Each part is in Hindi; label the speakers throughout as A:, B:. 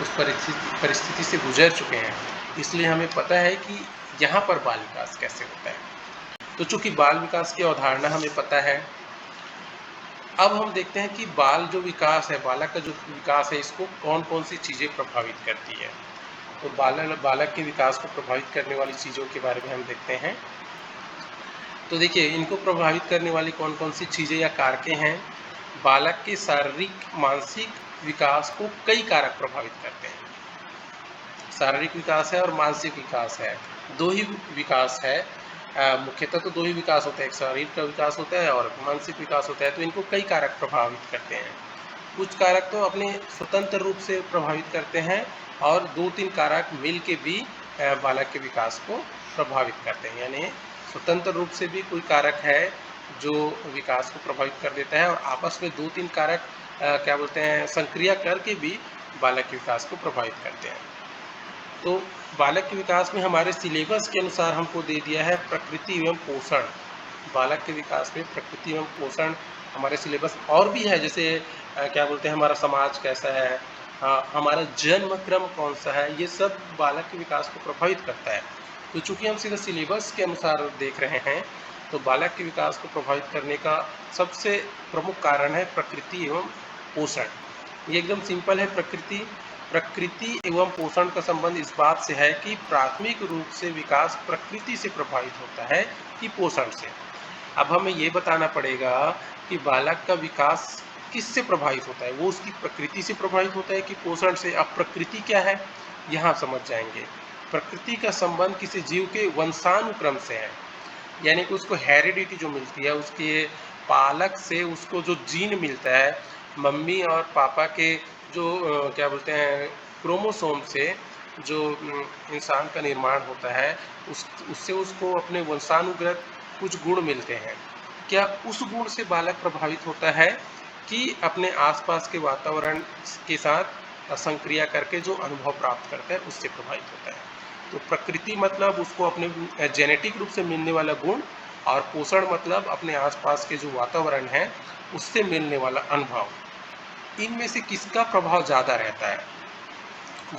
A: उस परिस्थिति से गुजर चुके हैं, इसलिए हमें पता है कि यहाँ पर बाल विकास कैसे होता है। तो चूँकि बाल विकास की अवधारणा हमें पता है, अब हम देखते हैं कि बाल जो विकास है, बालक का जो विकास है, इसको कौन-कौन सी चीज़ें प्रभावित करती है। तो बालक के विकास को प्रभावित करने वाली चीज़ों के बारे में हम देखते हैं। तो देखिए, इनको प्रभावित करने वाली कौन-कौन सी चीज़ें या कारकें हैं। बालक के शारीरिक, मानसिक विकास को कई कारक प्रभावित करते हैं। शारीरिक विकास है और मानसिक विकास है, 2 ही विकास है। मुख्यतः तो 2 ही विकास होते हैं, एक शारीरिक का विकास होता है और मानसिक विकास होता है, तो इनको कई कारक प्रभावित करते हैं। कुछ कारक तो अपने स्वतंत्र रूप से प्रभावित करते हैं और 2-3 कारक मिल के भी बालक के विकास को प्रभावित करते हैं। यानी स्वतंत्र रूप से भी कोई कारक है जो विकास को प्रभावित कर देता है और आपस में 2-3 कारक क्या बोलते हैं, संक्रिया करके भी बालक के विकास को प्रभावित करते हैं। तो बालक के विकास में हमारे सिलेबस के अनुसार हमको दे दिया है प्रकृति एवं पोषण। बालक के विकास में प्रकृति एवं पोषण हमारे सिलेबस और भी है, जैसे क्या बोलते हैं, हमारा समाज कैसा है, हमारा जन्म क्रम कौन सा है, ये सब बालक के विकास को प्रभावित करता है। तो चूँकि हम सीधा सिलेबस के अनुसार देख रहे हैं, तो बालक के विकास को प्रभावित करने का सबसे प्रमुख कारण है प्रकृति एवं पोषण। ये एकदम सिंपल है। प्रकृति एवं पोषण का संबंध इस बात से है कि प्राथमिक रूप से विकास प्रकृति से प्रभावित होता है कि पोषण से। अब हमें ये बताना पड़ेगा कि बालक का विकास किससे प्रभावित होता है, वो उसकी प्रकृति से प्रभावित होता है कि पोषण से। अब प्रकृति क्या है, यहाँ समझ जाएंगे। प्रकृति का संबंध किसी जीव के वंशानुक्रम से है, यानी कि उसको हेरिडिटी जो मिलती है, उसके पालक से उसको जो जीन मिलता है, मम्मी और पापा के जो क्या बोलते हैं, क्रोमोसोम से जो इंसान का निर्माण होता है, उससे उसको अपने वंशानुगत कुछ गुण मिलते हैं। क्या उस गुण से बालक प्रभावित होता है कि अपने आसपास के वातावरण के साथ संक्रिया करके जो अनुभव प्राप्त करता है उससे प्रभावित होता है। तो प्रकृति मतलब उसको अपने जेनेटिक रूप से मिलने वाला गुण, और पोषण मतलब अपने आसपास के जो वातावरण है उससे मिलने वाला अनुभव। इनमें से किसका प्रभाव ज़्यादा रहता है,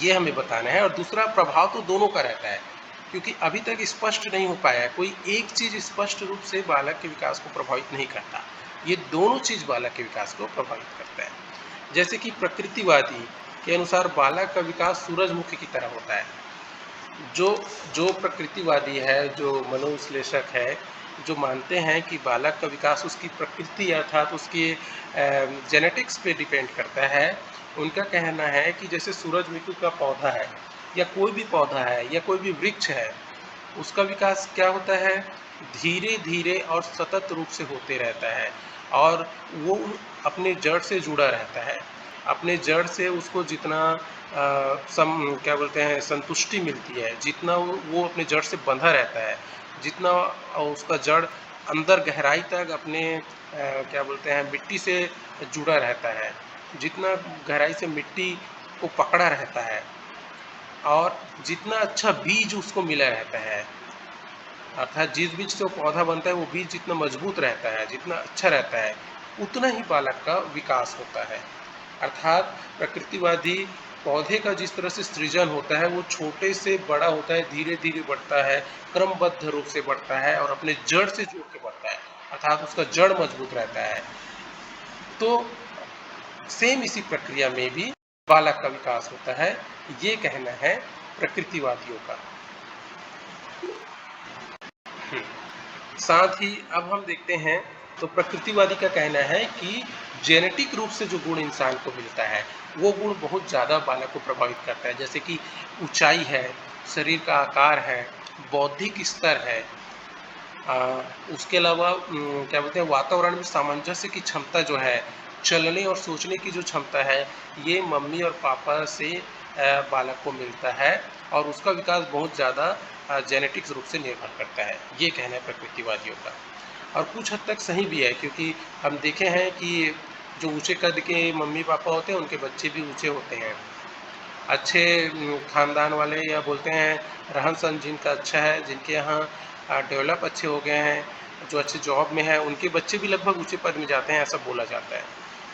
A: ये हमें बताना है। और दूसरा, प्रभाव तो दोनों का रहता है, क्योंकि अभी तक स्पष्ट नहीं हो पाया है, कोई एक चीज़ स्पष्ट रूप से बालक के विकास को प्रभावित नहीं करता, ये दोनों चीज़ बालक के विकास को प्रभावित करता है। जैसे कि प्रकृतिवादी के अनुसार बालक का विकास सूरजमुखी की तरह होता है। जो जो प्रकृतिवादी है, जो मनोविश्लेषक है, जो मानते हैं कि बालक का विकास उसकी प्रकृति अर्थात उसकी जेनेटिक्स पे डिपेंड करता है, उनका कहना है कि जैसे सूरजमुखी का पौधा है या कोई भी पौधा है या कोई भी वृक्ष है, उसका विकास क्या होता है, धीरे धीरे और सतत रूप से होते रहता है, और वो अपने जड़ से जुड़ा रहता है। अपने जड़ से उसको जितना क्या बोलते हैं, संतुष्टि मिलती है, जितना वो अपने जड़ से बंधा रहता है, जितना उसका जड़ अंदर गहराई तक अपने क्या बोलते हैं, मिट्टी से जुड़ा रहता है, जितना गहराई से मिट्टी को पकड़ा रहता है, और जितना अच्छा बीज उसको मिला रहता है, अर्थात जिस बीज से वो पौधा बनता है वो बीज जितना मजबूत रहता है, जितना अच्छा रहता है, उतना ही बालक का विकास होता है। अर्थात प्रकृतिवादी पौधे का जिस तरह से सृजन होता है वो छोटे से बड़ा होता है, धीरे धीरे बढ़ता है, क्रमबद्ध रूप से बढ़ता है और अपने जड़ से जुड़ के बढ़ता है, अर्थात उसका जड़ मजबूत रहता है। तो सेम इसी प्रक्रिया में भी बालक का विकास होता है, ये कहना है प्रकृतिवादियों का। साथ ही अब हम देखते हैं, तो प्रकृतिवादी का कहना है कि जेनेटिक रूप से जो गुण इंसान को मिलता है वो गुण बहुत ज़्यादा बालक को प्रभावित करता है, जैसे कि ऊंचाई है, शरीर का आकार है, बौद्धिक स्तर है, उसके अलावा क्या बोलते हैं, वातावरण में सामंजस्य की क्षमता जो है, चलने और सोचने की जो क्षमता है, ये मम्मी और पापा से बालक को मिलता है, और उसका विकास बहुत ज़्यादा जेनेटिक्स रूप से निर्भर करता है, ये कहना है प्रकृतिवादियों का। और कुछ हद तक सही भी है, क्योंकि हम देखे हैं कि जो ऊंचे कद के मम्मी पापा होते हैं उनके बच्चे भी ऊंचे होते हैं। अच्छे ख़ानदान वाले, या बोलते हैं रहन सहन जिनका अच्छा है, जिनके यहाँ डेवलप अच्छे हो गए हैं, जो अच्छे जॉब में हैं, उनके बच्चे भी लगभग ऊंचे पद में जाते हैं, ऐसा बोला जाता है।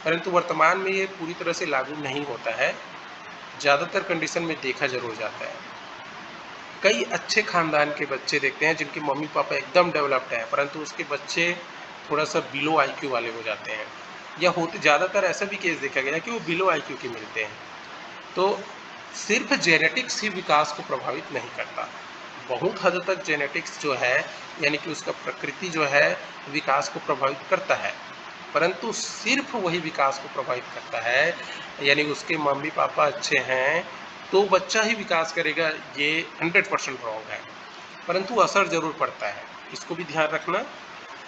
A: परंतु वर्तमान में ये पूरी तरह से लागू नहीं होता है। ज़्यादातर कंडीशन में देखा जरूर जाता है। कई अच्छे खानदान के बच्चे देखते हैं जिनके मम्मी पापा एकदम डेवलप्ड हैं, परंतु उसके बच्चे थोड़ा सा बिलो आईक्यू वाले हो जाते हैं, या होते ज़्यादातर ऐसा भी केस देखा गया है कि वो बिलो आईक्यू के मिलते हैं। तो सिर्फ जेनेटिक्स ही विकास को प्रभावित नहीं करता, बहुत हद तक जेनेटिक्स जो है, यानी कि उसका प्रकृति जो है, विकास को प्रभावित करता है, परंतु सिर्फ वही विकास को प्रभावित करता है, यानी उसके मम्मी पापा अच्छे हैं तो बच्चा ही विकास करेगा, ये 100% रॉन्ग है। परंतु असर जरूर पड़ता है, इसको भी ध्यान रखना।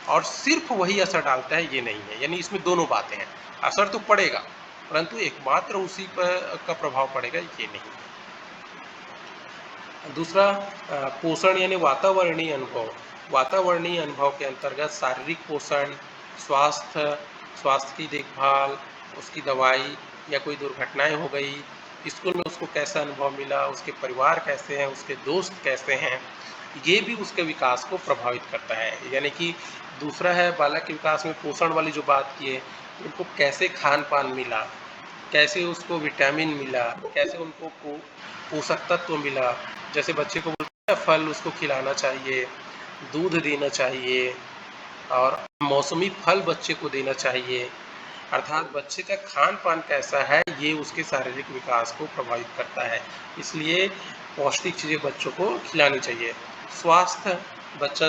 A: और सिर्फ वही असर डालता है ये नहीं है, यानी इसमें दोनों बातें हैं, असर तो पड़ेगा परंतु एकमात्र उसी पर का प्रभाव पड़ेगा ये नहीं है। दूसरा पोषण यानी वातावरणीय अनुभव। वातावरणीय अनुभव के अंतर्गत शारीरिक पोषण, स्वास्थ्य, स्वास्थ्य की देखभाल, उसकी दवाई, या कोई दुर्घटनाएं हो गई, स्कूल में उसको कैसा अनुभव मिला, उसके परिवार कैसे हैं, उसके दोस्त कैसे हैं, ये भी उसके विकास को प्रभावित करता है। यानी कि दूसरा है बालक के विकास में पोषण वाली जो बात की है, उनको कैसे खान पान मिला, कैसे उसको विटामिन मिला, कैसे उनको पोषक तत्व मिला। जैसे बच्चे को बोलते हैं फल उसको खिलाना चाहिए, दूध देना चाहिए, और मौसमी फल बच्चे को देना चाहिए। अर्थात बच्चे का खान पान कैसा है ये उसके शारीरिक विकास को प्रभावित करता है, इसलिए पौष्टिक चीज़ें बच्चों को खिलानी चाहिए। स्वास्थ्य, बच्चा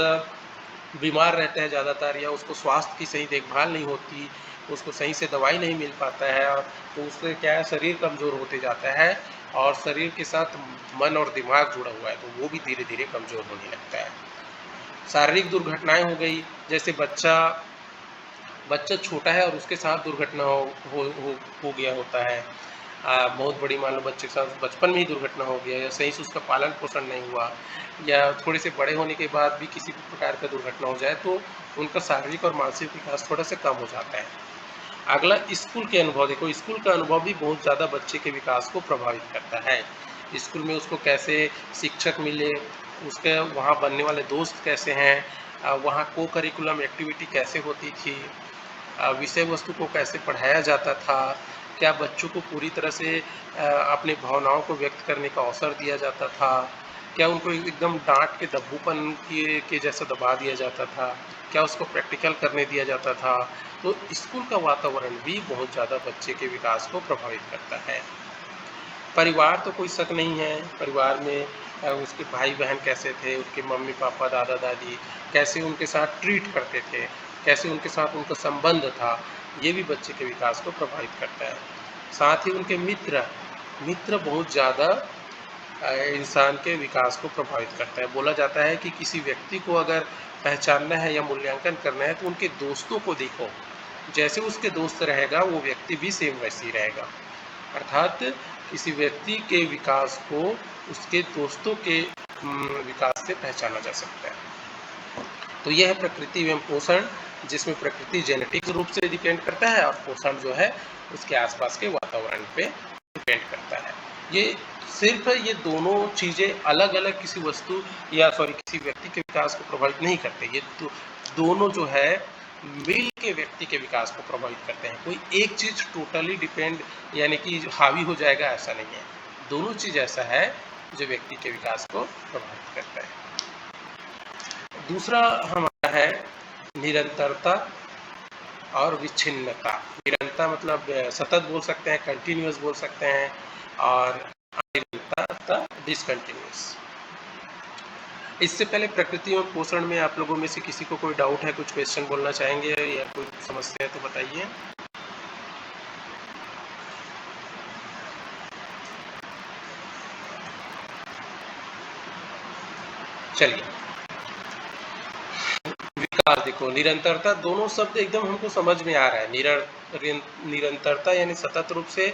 A: बीमार रहता है ज़्यादातर, या उसको स्वास्थ्य की सही देखभाल नहीं होती, उसको सही से दवाई नहीं मिल पाता है, और तो उससे क्या है, शरीर कमज़ोर होते जाता है, और शरीर के साथ मन और दिमाग जुड़ा हुआ है तो वो भी धीरे धीरे कमज़ोर होने लगता है। शारीरिक दुर्घटनाएं हो गई, जैसे बच्चा बच्चा छोटा है और उसके साथ दुर्घटना हो गया होता है, बहुत बड़ी, मान लो बच्चे के साथ बचपन में ही दुर्घटना हो गया, या सही से उसका पालन पोषण नहीं हुआ, या थोड़े से बड़े होने के बाद भी किसी भी प्रकार का दुर्घटना हो जाए तो उनका शारीरिक और मानसिक विकास थोड़ा सा कम हो जाता है। अगला स्कूल के अनुभव देखो, स्कूल का अनुभव भी बहुत ज़्यादा बच्चे के विकास को प्रभावित करता है। स्कूल में उसको कैसे शिक्षक मिले, उसके वहाँ बनने वाले दोस्त कैसे हैं, वहाँ को करिकुलम एक्टिविटी कैसे होती थी, विषय वस्तु को कैसे पढ़ाया जाता था, क्या बच्चों को पूरी तरह से अपनी भावनाओं को व्यक्त करने का अवसर दिया जाता था, क्या उनको एकदम डांट के दब्बूपन के जैसा दबा दिया जाता था, क्या उसको प्रैक्टिकल करने दिया जाता था। तो स्कूल का वातावरण भी बहुत ज़्यादा बच्चे के विकास को प्रभावित करता है। परिवार तो कोई शक नहीं है, परिवार में उसके भाई बहन कैसे थे, उनके मम्मी पापा दादा दादी कैसे उनके साथ ट्रीट करते थे, कैसे उनके साथ उनका संबंध था, ये भी बच्चे के विकास को प्रभावित करता है। साथ ही उनके मित्र मित्र बहुत ज़्यादा इंसान के विकास को प्रभावित करता है। बोला जाता है कि किसी व्यक्ति को अगर पहचानना है या मूल्यांकन करना है तो उनके दोस्तों को देखो, जैसे उसके दोस्त रहेगा वो व्यक्ति भी सेम वैसे ही रहेगा। अर्थात किसी व्यक्ति के विकास को उसके दोस्तों के विकास से पहचाना जा सकता है। तो यह है प्रकृति एवं पोषण, जिसमें प्रकृति जेनेटिक रूप से डिपेंड करता है और पोषण जो है उसके आसपास के वातावरण पे डिपेंड करता है। ये सिर्फ ये दोनों चीज़ें अलग अलग किसी वस्तु या किसी व्यक्ति के विकास को प्रभावित नहीं करते, ये तो दोनों जो है मिल के व्यक्ति के विकास को प्रभावित करते हैं। कोई एक चीज़ टोटली डिपेंड यानी कि हावी हो जाएगा ऐसा नहीं है, दोनों चीज़ ऐसा है जो व्यक्ति के विकास को प्रभावित करता है। दूसरा हमारा है निरंतरता और विच्छिन्नता। निरंतरता मतलब सतत बोल सकते हैं, कंटिन्यूअस बोल सकते हैं, और अनिरंतरता डिसकंटिन्यूअस। इससे पहले प्रकृति और पोषण में आप लोगों में से किसी को कोई डाउट है, कुछ क्वेश्चन बोलना चाहेंगे या कोई समस्या है तो बताइए। चलिए, विकास देखो, निरंतरता, दोनों शब्द एकदम हमको समझ में आ रहा है। निरंतरता यानी सतत रूप से,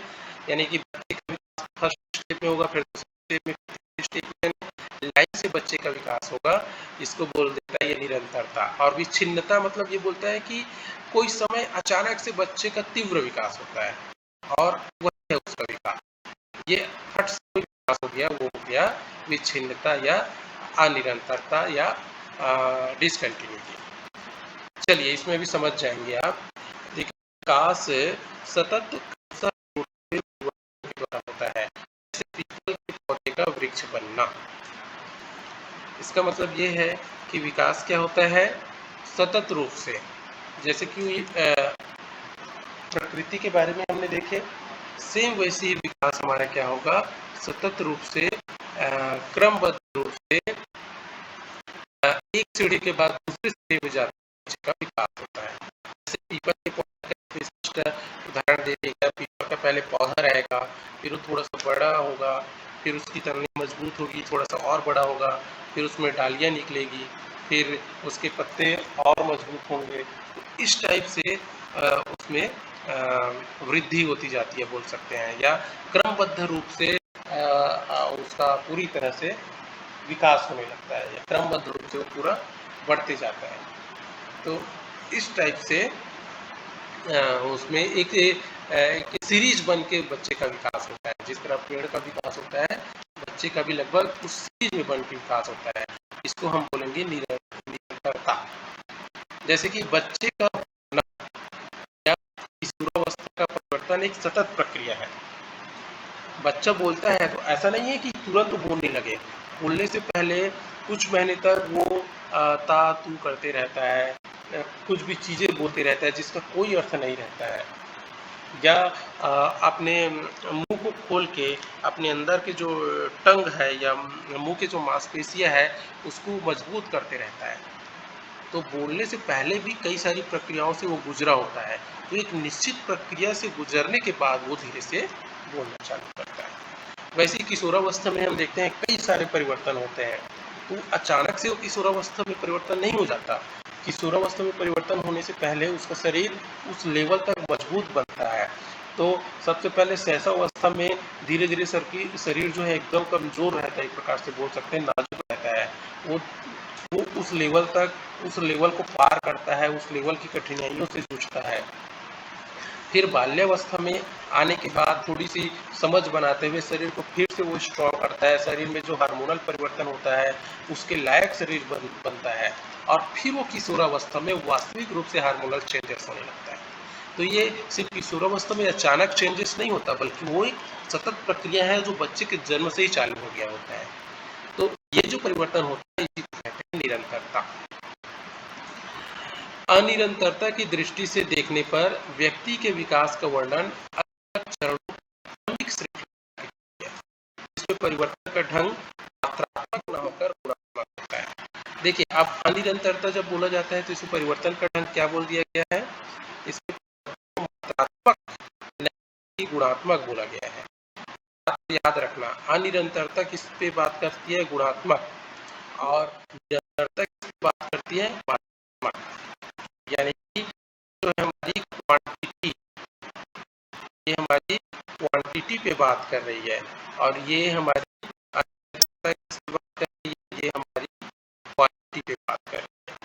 A: यानी कि फर्स्ट स्टेप में होगा, फिर स्टेप में, स्टेप में लाइन से बच्चे का विकास होगा, इसको बोल देता है ये निरंतरता। और विच्छिन्नता मतलब ये बोलता है कि कोई समय अचानक से बच्चे का तीव्र विकास होता है और वही है उसका विकास, ये फट से विकास हो गया, वो हो गया विच्छिन्नता या अनिरंतरता या डिसकंटिन्यूटी। चलिए, इसमें भी समझ जाएंगे आप। विकास सतत होता है, का वृक्ष बनना। इसका मतलब ये है कि विकास क्या होता है, सतत रूप से, जैसे कि प्रकृति के बारे में हमने देखे, सेम वैसे ही विकास हमारा क्या होगा, सतत रूप से क्रमबद्ध रूप से एक सीढ़ी के बाद दूसरी सीढ़ी में जाने का विकास होता है। जैसे पीपल के पौधे का विशिष्ट उदाहरण दे देगा, पीपल का पहले पौधा रहेगा, फिर वो थोड़ा सा बड़ा होगा, फिर उसकी तने मजबूत होगी, थोड़ा सा और बड़ा होगा, फिर उसमें डालियाँ निकलेगी, फिर उसके पत्ते और मजबूत होंगे। तो इस टाइप से उसमें वृद्धि होती जाती है, बोल सकते हैं, या क्रमबद्ध रूप से उसका पूरी तरह से विकास होने लगता है, या क्रमबद्ध रूप से वो पूरा बढ़ते जाता है। तो इस टाइप से उसमें एक सीरीज बन के बच्चे का विकास होता है। जिस तरह पेड़ का विकास होता है, बच्चे का भी लगभग उस सीरीज में बन के विकास होता है। इसको हम बोलेंगे निरंतरता। जैसे कि बच्चे का या किशोरावस्था का परिवर्तन एक सतत प्रक्रिया है। बच्चा बोलता है तो ऐसा नहीं है कि तुरंत बोलने लगे, बोलने से पहले कुछ महीने तक वो ता तू करते रहता है, कुछ भी चीज़ें बोलते रहता है जिसका कोई अर्थ नहीं रहता है, या अपने मुंह को खोल के अपने अंदर के जो टंग है या मुंह के जो मांसपेशियां है उसको मजबूत करते रहता है। तो बोलने से पहले भी कई सारी प्रक्रियाओं से वो गुजरा होता है। तो एक निश्चित प्रक्रिया से गुजरने के बाद वो धीरे से बोलना चालू करता है। वैसे ही किशोरावस्था में हम देखते हैं कई सारे परिवर्तन होते हैं। तो अचानक से वो किशोरावस्था में परिवर्तन नहीं हो जाता। किशोरावस्था में परिवर्तन होने से पहले उसका शरीर उस लेवल तक मजबूत बनता है। तो सबसे पहले शैशवावस्था में धीरे धीरे शरीर जो है एकदम कमजोर रहता है, एक प्रकार से बोल सकते हैं नाजुक रहता है। वो उस लेवल को पार करता है, उस लेवल की कठिनाइयों से जूझता है। फिर बाल्यावस्था में आने के बाद थोड़ी सी समझ बनाते हुए शरीर को फिर से वो स्ट्रॉन्ग करता है, शरीर में जो हार्मोनल परिवर्तन होता है उसके लायक शरीर बनता है, और फिर वो किशोरावस्था में वास्तविक रूप से हार्मोनल चेंजेस होने लगता है। तो ये सिर्फ किशोरावस्था में अचानक चेंजेस नहीं होता, बल्कि वो एक सतत प्रक्रिया है जो बच्चे के जन्म से ही चालू हो गया होता है। तो ये जो परिवर्तन होता है इसी को कहते हैं निरंतरता। अनिरंतरता की दृष्टि से देखने पर व्यक्ति के विकास का वर्णन अलग चरणों क्रमिक श्रृंखला है, जिसमें परिवर्तन का ढंग मात्रात्मक न होकर गुणात्मक होता है। देखिए, अब अनिरंतरता जब बोला जाता है तो इसमें परिवर्तन का ढंग क्या बोल दिया गया है, इसमें मात्रात्मक नहीं गुणात्मक बोला गया है। याद रखना, अनिरंतरता किस पे बात करती है, गुणात्मक, और निरंतरता किस पे बात करती है, मात्रात्मक। यानी कि जो है हमारी क्वांटिटी, ये हमारी क्वांटिटी पे बात कर रही है, और ये हमारी ये हमारी क्वालिटी पे बात कर रही है।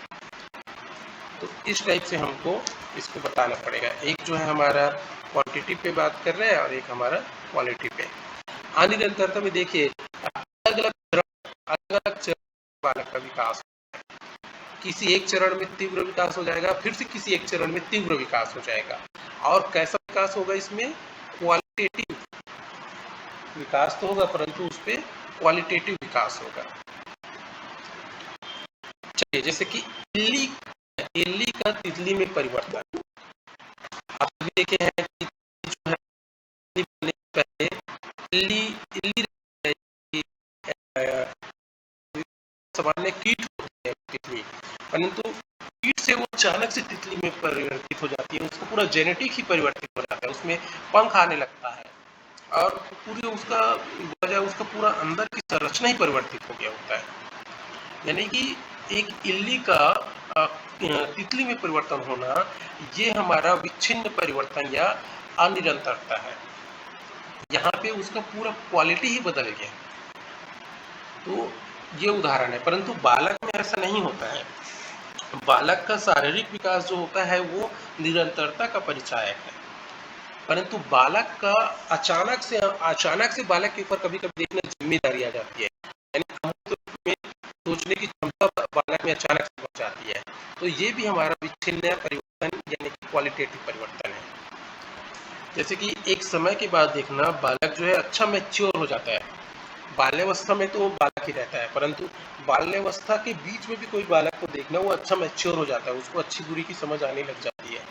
A: तो इस टाइप से हमको इसको बताना पड़ेगा। एक जो है हमारा क्वांटिटी पे बात कर रहा है और एक हमारा क्वालिटी पे। अनिरंतरता में देखिए अलग अलग चरण बालक का विकास, किसी एक चरण में तीव्र विकास हो जाएगा, फिर से किसी एक चरण में तीव्र विकास हो जाएगा। और कैसा विकास होगा, इसमें क्वालिटेटिव विकास तो होगा, परंतु उस पर क्वालिटेटिव विकास होगा। चलिए, जैसे कि इल्ली का तितली में परिवर्तन। आप देखे हैं कि जो है पहले इल्ली सामान्य कीट होती है तितली, परंतु कीट से वो अचानक से तितली में परिवर्तित हो जाती है, उसका पूरा जेनेटिक ही परिवर्तित हो जाता है, उसमें पंख आने लगता है, और पूरी उसका वजह उसका पूरा अंदर की संरचना ही परिवर्तित हो गया होता है। यानी कि एक इल्ली का तितली में परिवर्तन होना, ये हमारा विच्छिन्न परिवर्तन या अनिरंतरता है। यहाँ पे उसका पूरा क्वालिटी ही बदल गया। तो ये उदाहरण है, परंतु बालक में ऐसा नहीं होता है। बालक का शारीरिक विकास जो होता है वो निरंतरता का परिचायक है, परंतु बालक का अचानक से बालक के ऊपर कभी कभी देखना जिम्मेदारी आ जाती है, यानी में सोचने की क्षमता बालक में अचानक से बढ़ जाती है। तो ये भी हमारा विच्छिन्न परिवर्तन यानी कि क्वालिटेटिव परिवर्तन है। जैसे कि एक समय के बाद देखना बालक जो है अच्छा मैच्योर हो जाता है, बाल्यावस्था में तो बालक ही रहता है, परंतु बाल्यावस्था के बीच में भी कोई बालक को देखना, वो अच्छा मैच्योर हो जाता है, उसको अच्छी बुरी की समझ आने लग जाती है।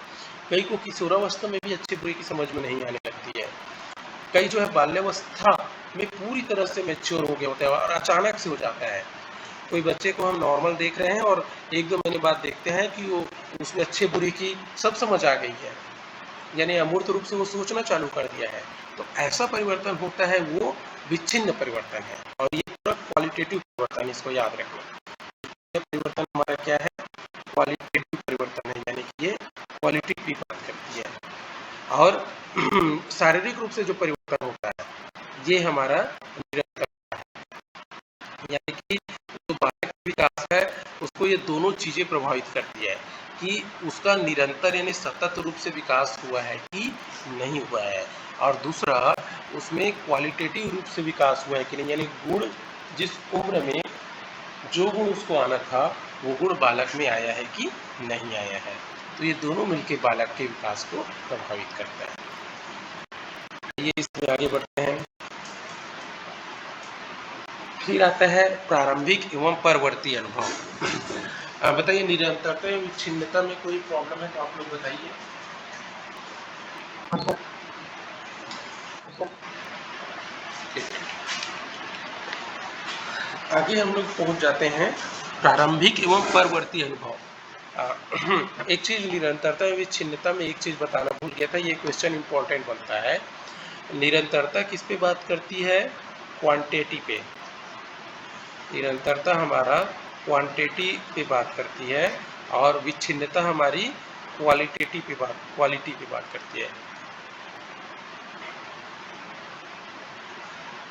A: कई को किशोरावस्था में भी अच्छी बुरी की समझ में नहीं आने लगती है। कई जो है बाल्यावस्था में पूरी तरह से मैच्योर हो गया होता है और अचानक से हो जाता है। कोई बच्चे को हम नॉर्मल देख रहे हैं और 1-2 महीने बाद देखते हैं कि वो उसमें अच्छे बुरे की सब समझ आ गई है, यानी अमूर्त रूप से वो सोचना चालू कर दिया है। तो ऐसा परिवर्तन होता है, वो विच्छिन्न परिवर्तन है और ये पूरा क्वालिटेटिव परिवर्तन, इसको याद रखना। ये परिवर्तन हमारा क्या है? क्वालिटेटिव परिवर्तन है, यानी कि ये क्वालिटी की बात करती है। और शारीरिक रूप से जो परिवर्तन होता है, ये हमारा निरंतर, यानी कि जो बालक का विकास है उसको ये दोनों चीजें प्रभावित करती है कि उसका निरंतर यानी सतत रूप से विकास हुआ है कि नहीं हुआ है, और दूसरा उसमें क्वालिटेटिव रूप से विकास हुआ है कि नहीं, यानी गुण जिस उम्र में जो गुण उसको आना था वो गुण बालक में आया है कि नहीं आया है। तो ये दोनों मिलकर बालक के विकास को प्रभावित करता है। ये इसमें आगे बढ़ते हैं। फिर आता है प्रारंभिक एवं परवर्ती अनुभव। बताइए, निरंतरता एवं विच्छिन्नता में कोई प्रॉब्लम है तो आप लोग बताइए। आगे हम लोग पहुंच जाते हैं प्रारंभिक एवं परवर्ती अनुभव। एक चीज निरंतरता एवं विच्छिन्नता में एक चीज बताना भूल गया था, ये क्वेश्चन इंपॉर्टेंट बनता है। निरंतरता किस पे बात करती है? क्वांटिटी पे। निरंतरता हमारा क्वांटिटी पे बात करती है और विच्छिन्नता हमारी क्वालिटी पे बात करती है,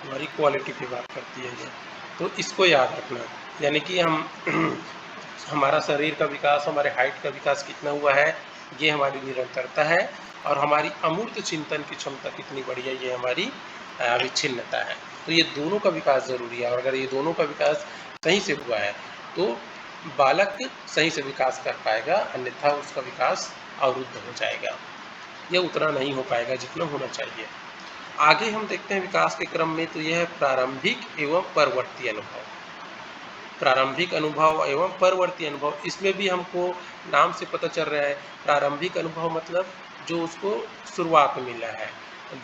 A: हमारी क्वालिटी पे बात करती है ये। तो इसको याद रखना, यानी कि हम हमारा शरीर का विकास, हमारे हाइट का विकास कितना हुआ है, ये हमारी निरंतरता है, और हमारी अमूर्त चिंतन की क्षमता कितनी बड़ी है, ये हमारी विच्छिन्नता है। तो ये दोनों का विकास जरूरी है, और अगर ये दोनों का विकास सही से हुआ है तो बालक सही से विकास कर पाएगा, अन्यथा उसका विकास अवरुद्ध हो जाएगा, यह उतना नहीं हो पाएगा जितना होना चाहिए। आगे हम देखते हैं विकास के क्रम में, तो यह है प्रारंभिक एवं परवर्ती अनुभव। प्रारंभिक अनुभव एवं परवर्ती अनुभव, इसमें भी हमको नाम से पता चल रहा है। प्रारंभिक अनुभव मतलब जो उसको शुरुआत में मिला है,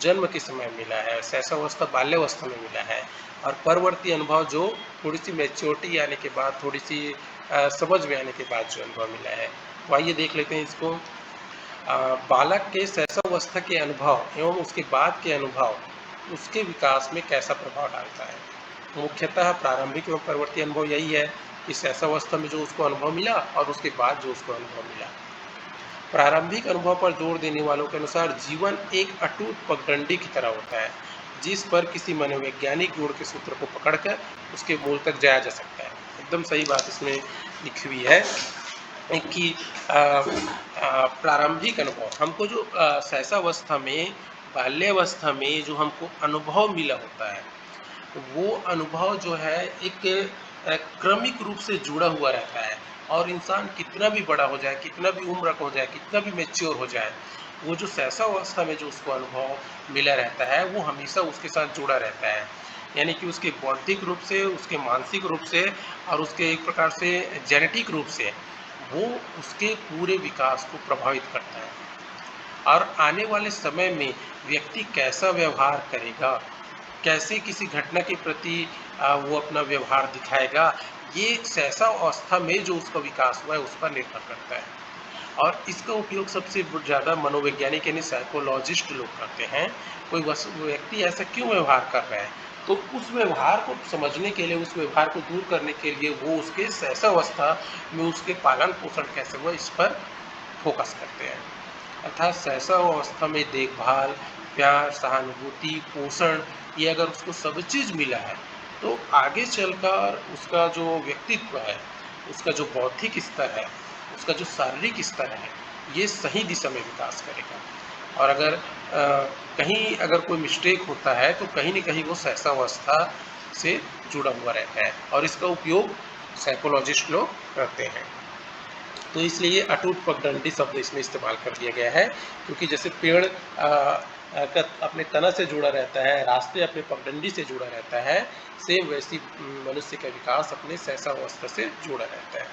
A: जन्म के समय मिला है, शैशवावस्था बाल्यावस्था में मिला है, और परवर्ती अनुभव जो थोड़ी सी मैच्योरिटी आने के बाद, थोड़ी सी समझ में आने के बाद जो अनुभव मिला है। तो आइए देख लेते हैं इसको। बालक के शैशवावस्था के अनुभव एवं उसके बाद के अनुभव उसके विकास में कैसा प्रभाव डालता है। मुख्यतः प्रारंभिक एवं परवर्ती अनुभव यही है कि शैशवावस्था में जो उसको अनुभव मिला और उसके बाद जो उसको अनुभव मिला। प्रारंभिक अनुभव पर जोर देने वालों के अनुसार जीवन एक अटूट पगडंडी की तरह होता है, जिस पर किसी मनोवैज्ञानिक गुण के सूत्र को पकड़कर उसके मूल तक जाया जा सकता है। एकदम सही बात इसमें लिखी हुई है कि प्रारंभिक अनुभव हमको जो शैशवावस्था में, बाल्यावस्था में जो हमको अनुभव मिला होता है, वो अनुभव जो है एक क्रमिक रूप से जुड़ा हुआ रहता है, और इंसान कितना भी बड़ा हो जाए, कितना भी उम्र का हो जाए, कितना भी मैच्योर हो जाए, वो जो शैशवावस्था में जो उसको अनुभव मिला रहता है वो हमेशा उसके साथ जुड़ा रहता है। यानी कि उसके बौद्धिक रूप से, उसके मानसिक रूप से, और उसके एक प्रकार से जेनेटिक रूप से वो उसके पूरे विकास को प्रभावित करता है। और आने वाले समय में व्यक्ति कैसा व्यवहार करेगा, कैसे किसी घटना के प्रति वो अपना व्यवहार दिखाएगा, ये शैशवावस्था में जो उसका विकास हुआ है उस पर निर्भर करता है। और इसका उपयोग सबसे ज़्यादा मनोवैज्ञानिक यानी साइकोलॉजिस्ट लोग करते हैं। कोई व्यक्ति ऐसा क्यों व्यवहार कर रहा है, तो उस व्यवहार को समझने के लिए, उस व्यवहार को दूर करने के लिए वो उसके शैशवावस्था में उसके पालन पोषण कैसे हुआ इस पर फोकस करते हैं। अर्थात शैशवावस्था में देखभाल, प्यार, सहानुभूति, पोषण, ये अगर उसको सब चीज़ मिला है तो आगे चलकर उसका जो व्यक्तित्व है, उसका जो बौद्धिक स्तर है, उसका जो शारीरिक स्तर है, ये सही दिशा में विकास करेगा। और अगर कहीं अगर कोई मिस्टेक होता है तो कहीं न कहीं वो शैशवावस्था से जुड़ा हुआ रहता है, और इसका उपयोग साइकोलॉजिस्ट लोग करते हैं। तो इसलिए अटूट पगडंडी शब्द इसमें इस्तेमाल कर दिया गया है, क्योंकि जैसे पेड़ अपने तना से जुड़ा रहता है, रास्ते अपने पगडंडी से जुड़ा रहता है, सेम वैसी मनुष्य का विकास अपने शैशवावस्था से जुड़ा रहता है।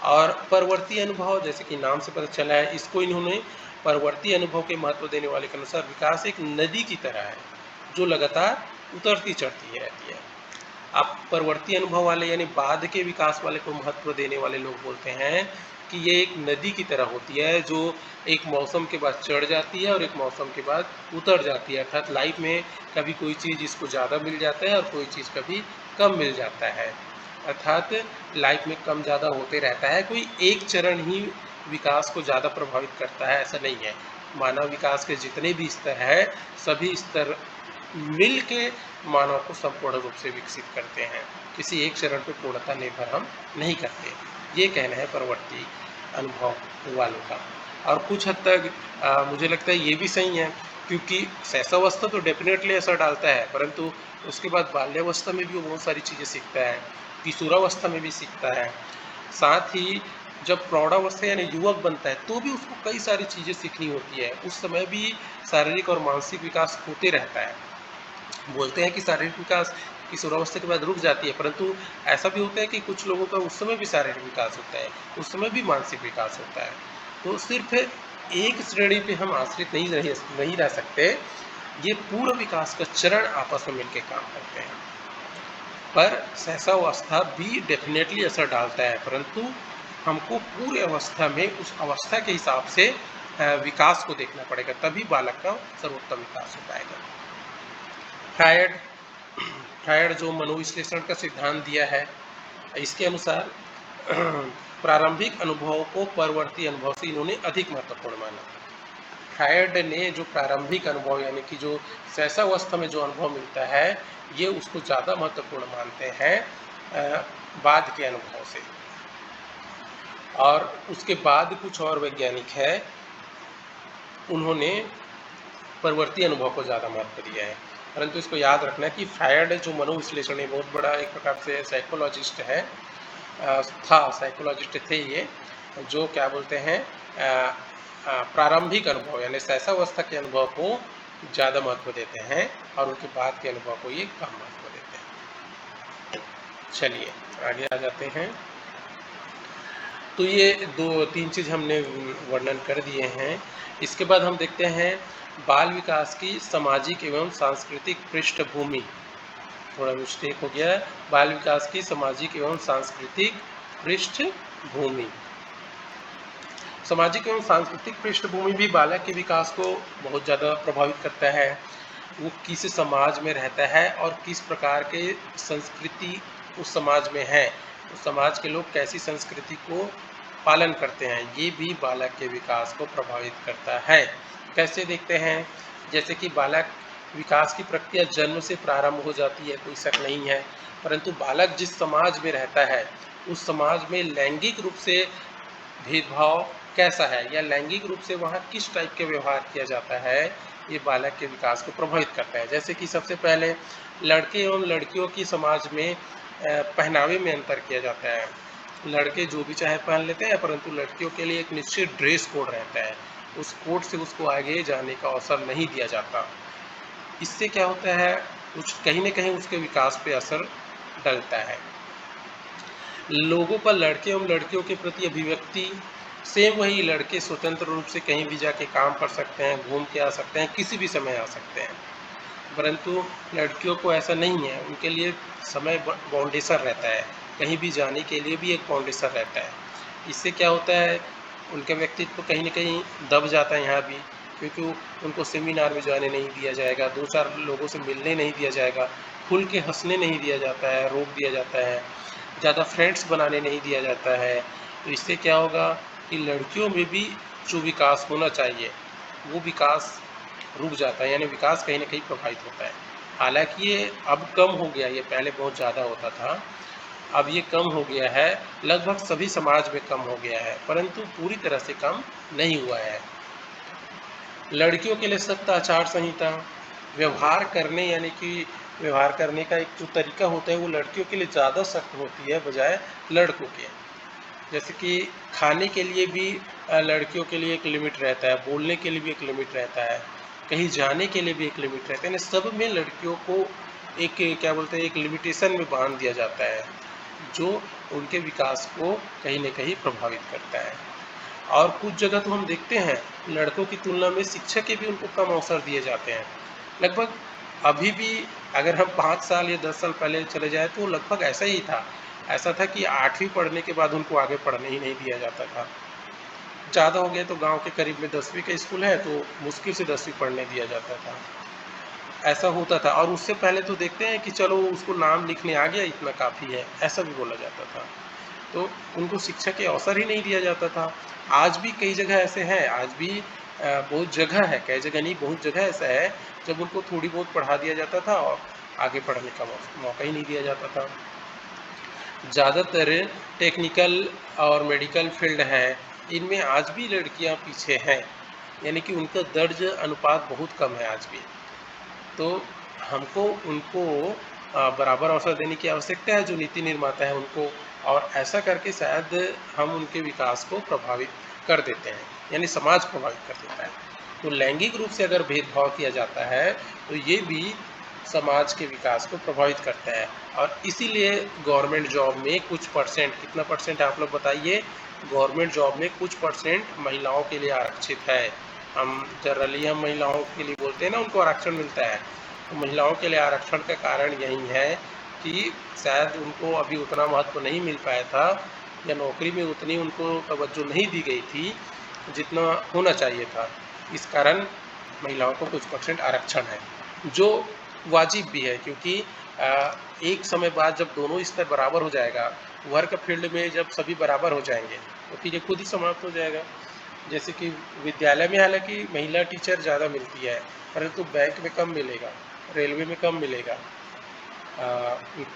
A: और परवर्ती अनुभव, जैसे कि नाम से पता चला है, इसको इन्होंने परवर्ती अनुभव के महत्व देने वाले के अनुसार विकास एक नदी की तरह है जो लगातार उतरती चढ़ती ही रहती है। आप परवर्ती अनुभव वाले यानी बाद के विकास वाले को महत्व देने वाले लोग बोलते हैं कि ये एक नदी की तरह होती है जो एक मौसम के बाद चढ़ जाती है और एक मौसम के बाद उतर जाती है। अर्थात लाइफ में कभी कोई चीज़ इसको ज़्यादा मिल जाता है और कोई चीज़ कभी कम मिल जाता है। अर्थात लाइफ में कम ज़्यादा होते रहता है, कोई एक चरण ही विकास को ज़्यादा प्रभावित करता है ऐसा नहीं है। मानव विकास के जितने भी स्तर है, सभी स्तर मिल के मानव को संपूर्ण रूप से विकसित करते हैं। किसी एक चरण पर पूर्णता निर्भर हम नहीं करते। ये कहना है परवर्ती अनुभव वालों का। और कुछ हद तक मुझे लगता है ये भी सही है, क्योंकि शैशवावस्था तो डेफिनेटली असर डालता है, परंतु उसके बाद बाल्यावस्था में भी वो बहुत सारी चीज़ें सीखता है, किशोरावस्था में भी सीखता है। साथ ही जब प्रौढ़ावस्था यानी युवक बनता है तो भी उसको कई सारी चीज़ें सीखनी होती है। उस समय भी शारीरिक और मानसिक विकास होते रहता है। बोलते हैं कि शारीरिक विकास किशोरावस्था के बाद रुक जाती है, परंतु ऐसा भी होता है कि कुछ लोगों का उस समय भी शारीरिक विकास होता है, उस समय भी मानसिक विकास होता है। तो सिर्फ एक श्रेणी पे हम आश्रित नहीं रह सकते। ये पूर्ण विकास का चरण आपस में मिलकर काम करते हैं। पर शैशवावस्था भी डेफिनेटली असर डालता है, परंतु हमको पूरी अवस्था में उस अवस्था के हिसाब से विकास को देखना पड़ेगा, तभी बालक का सर्वोत्तम विकास हो पाएगा। फ्रायड जो मनोविश्लेषण का सिद्धांत दिया है, इसके अनुसार प्रारंभिक अनुभवों को परवर्ती अनुभव से इन्होंने अधिक महत्वपूर्ण माना। फ्रायड ने जो प्रारंभिक अनुभव यानी कि जो शैशवावस्था में जो अनुभव मिलता है, ये उसको ज़्यादा महत्वपूर्ण मानते हैं बाद के अनुभव से। और उसके बाद कुछ और वैज्ञानिक है, उन्होंने परवर्ती अनुभव को ज़्यादा महत्व दिया है। परंतु इसको याद रखना है कि फ्रायड जो मनोविश्लेषण है, बहुत बड़ा एक प्रकार से साइकोलॉजिस्ट है, साइकोलॉजिस्ट थे ये, जो क्या बोलते हैं प्रारंभिक अनुभव यानी शैशवावस्था के अनुभव को ज़्यादा महत्व देते हैं और उनके बाद के अनुभव को ये कम महत्व देते हैं। चलिए आगे आ जाते हैं। तो ये 2-3 चीज़ हमने वर्णन कर दिए हैं। इसके बाद हम देखते हैं बाल विकास की सामाजिक एवं सांस्कृतिक पृष्ठभूमि। थोड़ा मिस्टेक हो गया है, बाल विकास की सामाजिक एवं सांस्कृतिक पृष्ठभूमि। सामाजिक एवं सांस्कृतिक पृष्ठभूमि भी बालक के विकास को बहुत ज़्यादा प्रभावित करता है। वो किस समाज में रहता है और किस प्रकार के संस्कृति उस समाज में है, उस समाज के लोग कैसी संस्कृति को पालन करते हैं, ये भी बालक के विकास को प्रभावित करता है। कैसे देखते हैं, जैसे कि बालक विकास की प्रक्रिया जन्म से प्रारंभ हो जाती है, कोई शक नहीं है, परंतु बालक जिस समाज में रहता है उस समाज में लैंगिक रूप से भेदभाव कैसा है या लैंगिक रूप से वहाँ किस टाइप के व्यवहार किया जाता है, ये बालक के विकास को प्रभावित करता है। जैसे कि सबसे पहले लड़के एवं लड़कियों की समाज में पहनावे में अंतर किया जाता है। लड़के जो भी चाहे पहन लेते हैं, परंतु लड़कियों के लिए एक निश्चित ड्रेस कोड रहता है, उस कोड से उसको आगे जाने का अवसर नहीं दिया जाता। इससे क्या होता है, कुछ कहीं न कहीं उसके विकास पे असर डलता है। लोगों का लड़के एवं लड़कियों के प्रति अभिव्यक्ति सेम वही, लड़के स्वतंत्र रूप से कहीं भी जाके काम कर सकते हैं, घूम के आ सकते हैं, किसी भी समय आ सकते हैं, परंतु लड़कियों को ऐसा नहीं है। उनके लिए समय बाउंडेशन रहता है, कहीं भी जाने के लिए भी एक बाउंडेशन रहता है। इससे क्या होता है, उनका व्यक्तित्व कहीं न कहीं दब जाता है यहाँ भी, क्योंकि उनको सेमिनार में जाने नहीं दिया जाएगा, 2-4 लोगों से मिलने नहीं दिया जाएगा, खुल के हंसने नहीं दिया जाता है, रोक दिया जाता है, ज़्यादा फ्रेंड्स बनाने नहीं दिया जाता है। तो इससे क्या होगा कि लड़कियों में भी जो विकास होना चाहिए वो विकास रुक जाता है, यानी विकास कहीं ना कहीं प्रभावित होता है। हालांकि ये अब कम हो गया, ये पहले बहुत ज़्यादा होता था, अब ये कम हो गया है, लगभग सभी समाज में कम हो गया है, परंतु पूरी तरह से कम नहीं हुआ है। लड़कियों के लिए सख्त आचार संहिता, व्यवहार करने यानी कि व्यवहार करने का एक जो तरीका होता है वो लड़कियों के लिए ज़्यादा सख्त होती है बजाय लड़कों के। जैसे कि खाने के लिए भी लड़कियों के लिए एक लिमिट रहता है, बोलने के लिए भी एक लिमिट रहता है, कहीं जाने के लिए भी एक लिमिट रहता है, यानी सब में लड़कियों को एक क्या बोलते हैं एक लिमिटेशन में बांध दिया जाता है, जो उनके विकास को कहीं न कहीं प्रभावित करता है। और कुछ जगह तो हम देखते हैं लड़कों की तुलना में शिक्षा के भी उनको कम अवसर दिए जाते हैं। लगभग अभी भी अगर हम 5 साल या 10 साल पहले चले जाएँ तो लगभग ऐसा ही था। ऐसा था कि 8वीं पढ़ने के बाद उनको आगे पढ़ने ही नहीं दिया जाता था। ज़्यादा हो गया तो गाँव के करीब में 10वीं का स्कूल है तो मुश्किल से 10वीं पढ़ने दिया जाता था। ऐसा होता था और उससे पहले तो देखते हैं कि चलो उसको नाम लिखने आ गया इतना काफ़ी है, ऐसा भी बोला जाता था। तो उनको शिक्षा के अवसर ही नहीं दिया जाता था। आज भी कई जगह ऐसे हैं, आज भी बहुत जगह है, कई जगह नहीं बहुत जगह ऐसा है, जब उनको थोड़ी बहुत पढ़ा दिया जाता था और आगे पढ़ने का मौका ही नहीं दिया जाता था। ज़्यादातर टेक्निकल और मेडिकल फील्ड है, इनमें आज भी लड़कियां पीछे हैं, यानी कि उनका दर्ज अनुपात बहुत कम है आज भी। तो हमको उनको बराबर अवसर देने की आवश्यकता है, जो नीति निर्माता है उनको, और ऐसा करके शायद हम उनके विकास को प्रभावित कर देते हैं, यानी समाज प्रभावित कर देता है। तो लैंगिक रूप से अगर भेदभाव किया जाता है तो ये भी समाज के विकास को प्रभावित करता है। और इसीलिए गवर्नमेंट जॉब में कुछ परसेंट, कितना परसेंट आप लोग बताइए, गवर्नमेंट जॉब में कुछ परसेंट महिलाओं के लिए आरक्षित है। हम जनरली हम महिलाओं के लिए बोलते हैं ना, उनको आरक्षण मिलता है। तो महिलाओं के लिए आरक्षण का कारण यही है कि शायद उनको अभी उतना महत्व नहीं मिल पाया था, या नौकरी में उतनी उनको तवज्जो नहीं दी गई थी जितना होना चाहिए था। इस कारण महिलाओं को कुछ परसेंट आरक्षण है, जो वाजिब भी है, क्योंकि एक समय बाद जब दोनों स्तर बराबर हो जाएगा, वर्क फील्ड में जब सभी बराबर हो जाएंगे तो फिर ये खुद ही समाप्त हो जाएगा। जैसे कि विद्यालय में हालांकि महिला टीचर ज़्यादा मिलती है, परंतु बैंक में कम मिलेगा, रेलवे में कम मिलेगा।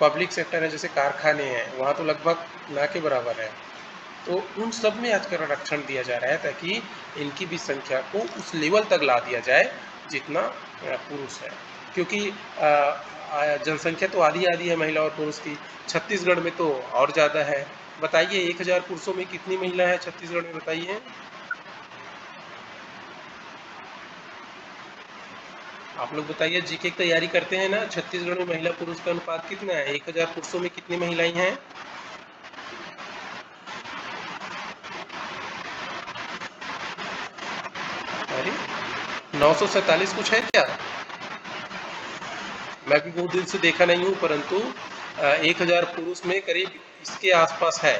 A: पब्लिक सेक्टर है जैसे कारखाने हैं, वहाँ तो लगभग ना के बराबर है। तो उन सब में आजकल आरक्षण दिया जा रहा है, ताकि इनकी भी संख्या को उस लेवल तक ला दिया जाए जितना पुरुष है। क्योंकि जनसंख्या तो आधी आधी है महिला और पुरुष की। छत्तीसगढ़ में तो और ज़्यादा है। बताइए 1000 पुरुषों में कितनी महिला है छत्तीसगढ़ में, बताइए आप लोग। बताइए, जीके की तैयारी करते हैं ना, छत्तीसगढ़ में महिला पुरुष का अनुपात कितना है? 1000 पुरुषों में कितनी महिलाएं हैं? अरे 947 कुछ है क्या? मैं भी बहुत दिन से देखा नहीं हूँ, परंतु 1000 पुरुष में करीब इसके आसपास है।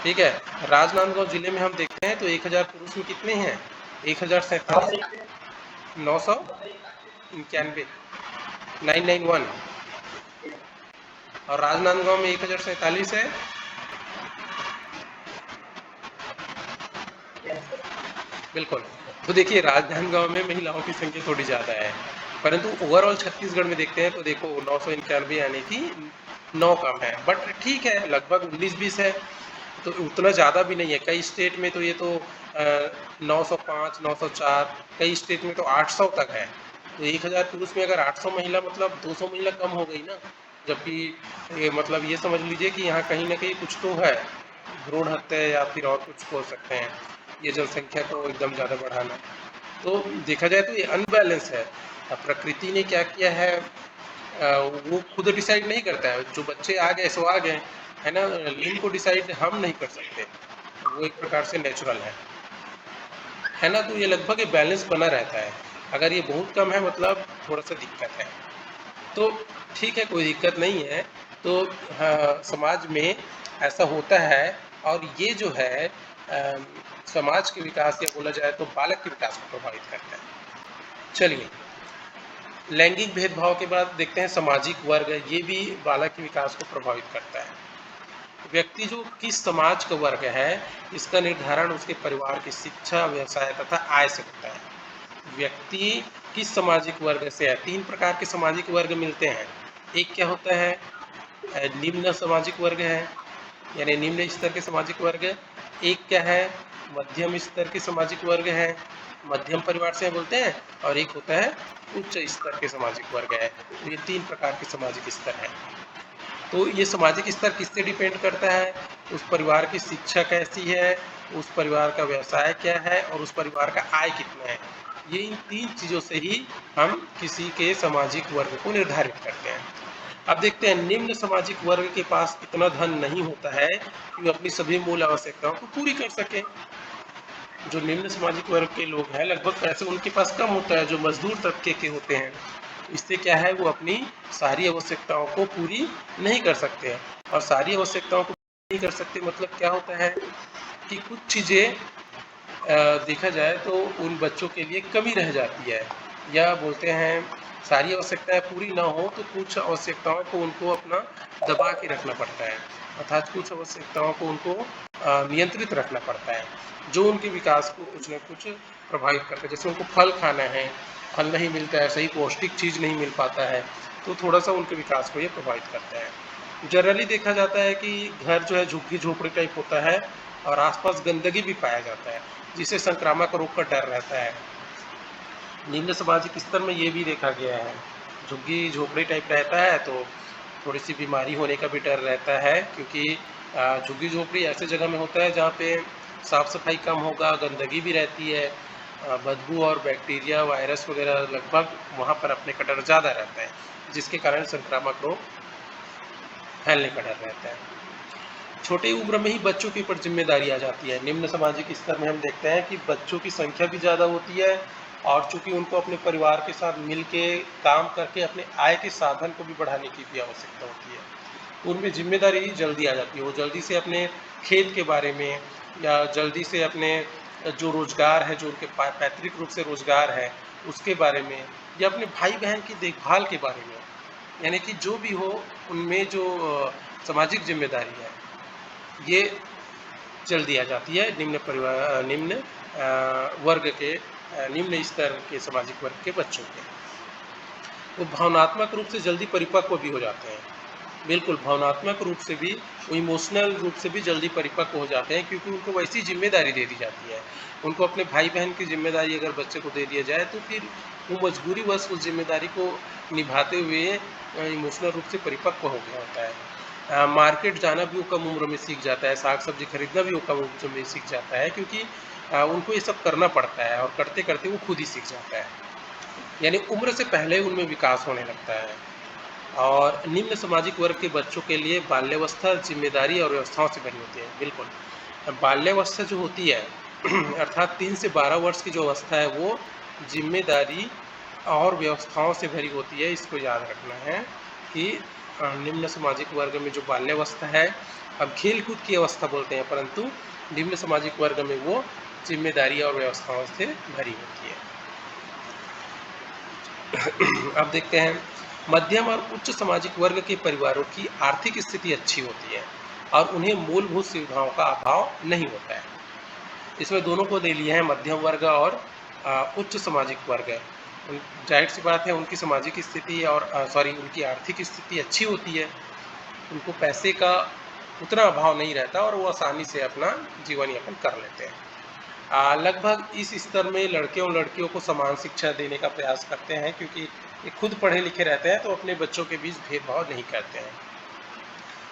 A: ठीक है। राजनांदगांव जिले में हम देखते हैं तो 1000 पुरुष में कितने हैं? 1047, 991, 991। और राजनांदगांव में 1047 है। बिल्कुल। तो देखिए राजनांदगांव में महिलाओं की संख्या थोड़ी ज़्यादा है, परंतु ओवरऑल छत्तीसगढ़ में देखते हैं तो देखो 991 यानी कि 9 कम है, बट ठीक है, लगभग 19-20 है, तो उतना ज़्यादा भी नहीं है। कई स्टेट में तो ये तो 905, 904, कई स्टेट में तो 800 तक है। तो 1000 पुरुष में अगर 800 महिला, मतलब 200 महिला कम हो गई ना। जबकि ये मतलब ये समझ लीजिए कि यहाँ कहीं ना कहीं कुछ तो है, भ्रूण हत्या या फिर और कुछ हो सकते हैं, ये जनसंख्या को एकदम ज़्यादा बढ़ाना। तो देखा जाए तो ये अनबैलेंस है। अब प्रकृति ने क्या किया है, वो खुद डिसाइड नहीं करता है, जो बच्चे आ गए सो आ गए, है ना। लिंग को डिसाइड हम नहीं कर सकते, वो एक प्रकार से नेचुरल है ना। तो ये लगभग ये बैलेंस बना रहता है। अगर ये बहुत कम है मतलब थोड़ा सा दिक्कत है। तो ठीक है, कोई दिक्कत नहीं है। तो हाँ, समाज में ऐसा होता है, और ये जो है समाज के विकास या बोला जाए तो बालक के विकास को प्रभावित करता है। चलिए, लैंगिक भेदभाव के बाद देखते हैं सामाजिक वर्ग, ये भी बालक के विकास को प्रभावित करता है। व्यक्ति जो किस समाज का वर्ग है, इसका निर्धारण उसके परिवार की शिक्षा, व्यवसाय तथा आय से होता है। व्यक्ति किस सामाजिक वर्ग से है? 3 प्रकार के सामाजिक वर्ग मिलते हैं। एक क्या होता है, निम्न सामाजिक वर्ग है, यानी निम्न स्तर के सामाजिक वर्ग। एक क्या है, मध्यम स्तर के सामाजिक वर्ग है, मध्यम परिवार से बोलते हैं। और एक होता है उच्च स्तर के सामाजिक वर्ग है। तो ये 3 प्रकार के सामाजिक स्तर हैं। तो ये सामाजिक स्तर किससे डिपेंड करता है? उस परिवार की शिक्षा कैसी है, उस परिवार का व्यवसाय क्या है, और उस परिवार का आय कितना है। ये इन 3 चीज़ों से ही हम किसी के सामाजिक वर्ग को निर्धारित करते हैं। अब देखते हैं निम्न सामाजिक वर्ग के पास इतना धन नहीं होता है कि वो अपनी सभी मूल आवश्यकताओं को पूरी कर सकें। जो निम्न सामाजिक वर्ग के लोग हैं लगभग पैसे उनके पास कम होता है जो मजदूर तबके के होते हैं। इससे क्या है वो अपनी सारी आवश्यकताओं को पूरी नहीं कर सकते हैं और सारी आवश्यकताओं को नहीं कर सकते मतलब क्या होता है कि कुछ चीज़ें देखा जाए तो उन बच्चों के लिए कमी रह जाती है या बोलते हैं सारी आवश्यकताएं पूरी ना हो तो कुछ आवश्यकताओं को उनको अपना दबा के रखना पड़ता है अर्थात कुछ आवश्यकताओं को उनको नियंत्रित रखना पड़ता है जो उनके विकास को कुछ न कुछ प्रभावित करता है। जैसे उनको फल खाना है, फल नहीं मिलता है, सही पौष्टिक चीज़ नहीं मिल पाता है तो थोड़ा सा उनके विकास को ये प्रभावित करता है। जनरली देखा जाता है कि घर जो है झुग्गी झोपड़ी टाइप होता है और आसपास गंदगी भी पाया जाता है जिससे संक्रामक रोग का डर रहता है। निम्न सामाजिक स्तर में ये भी देखा गया है, झुग्गी झोपड़ी टाइप रहता है तो थोड़ी सी बीमारी होने का भी डर रहता है क्योंकि झुग्गी झोपड़ी ऐसे जगह में होता है जहाँ पे साफ़ सफाई कम होगा, गंदगी भी रहती है, बदबू और बैक्टीरिया वायरस वगैरह लगभग वहाँ पर अपने का डर ज़्यादा रहता है जिसके कारण संक्रामक रोग फैलने का डर रहता है। छोटी उम्र में ही बच्चों के ऊपर जिम्मेदारी आ जाती है। निम्न सामाजिक स्तर में हम देखते हैं कि बच्चों की संख्या भी ज़्यादा होती है और चूंकि उनको अपने परिवार के साथ मिल के काम करके अपने आय के साधन को भी बढ़ाने की भी आवश्यकता होती है तो उनमें जिम्मेदारी जल्दी आ जाती है। वो जल्दी से अपने खेत के बारे में या जल्दी से अपने जो रोजगार है जो उनके पैतृक रूप से रोजगार है उसके बारे में या अपने भाई बहन की देखभाल के बारे में यानी कि जो भी हो उनमें जो सामाजिक जिम्मेदारी है ये जल्दी आ जाती है निम्न परिवार निम्न वर्ग के निम्न स्तर के सामाजिक वर्ग के बच्चों के। वो भावनात्मक रूप से जल्दी परिपक्व भी हो जाते हैं। बिल्कुल भावनात्मक रूप से भी वो इमोशनल रूप से भी जल्दी परिपक्व हो जाते हैं क्योंकि उनको वैसी जिम्मेदारी दे दी जाती है। उनको अपने भाई बहन की जिम्मेदारी अगर बच्चे को दे दिया जाए तो फिर वो मजबूरीवश उस जिम्मेदारी को निभाते हुए इमोशनल रूप से परिपक्व हो गया होता है। मार्केट जाना भी वो कम उम्र में सीख जाता है, साग सब्जी खरीदना भी वो कम उम्र में सीख जाता है क्योंकि उनको ये सब करना पड़ता है और करते करते वो खुद ही सीख जाता है। यानी उम्र से पहले उनमें विकास होने लगता है। और निम्न सामाजिक वर्ग के बच्चों के लिए बाल्यावस्था जिम्मेदारी और व्यवस्थाओं से भरी होती है। बिल्कुल बाल्यावस्था जो होती है अर्थात 3 से 12 वर्ष की जो अवस्था है वो जिम्मेदारी और व्यवस्थाओं से भरी होती है। इसको याद रखना है कि निम्न सामाजिक वर्ग में जो बाल्यावस्था है अब खेल कूद की अवस्था बोलते हैं परंतु निम्न सामाजिक वर्ग में वो जिम्मेदारी और व्यवस्थाओं से भरी होती है। अब देखते हैं मध्यम और उच्च सामाजिक वर्ग के परिवारों की आर्थिक स्थिति अच्छी होती है और उन्हें मूलभूत सुविधाओं का अभाव नहीं होता है। इसमें दोनों को दे लिए हैं मध्यम वर्ग और उच्च सामाजिक वर्ग है। जाहिर सी बात है उनकी सामाजिक स्थिति और उनकी आर्थिक स्थिति अच्छी होती है, उनको पैसे का उतना अभाव नहीं रहता और वो आसानी से अपना जीवन यापन कर लेते हैं। लगभग इस स्तर में लड़के और लड़कियों को समान शिक्षा देने का प्रयास करते हैं क्योंकि ये खुद पढ़े लिखे रहते हैं तो अपने बच्चों के बीच भेदभाव नहीं करते हैं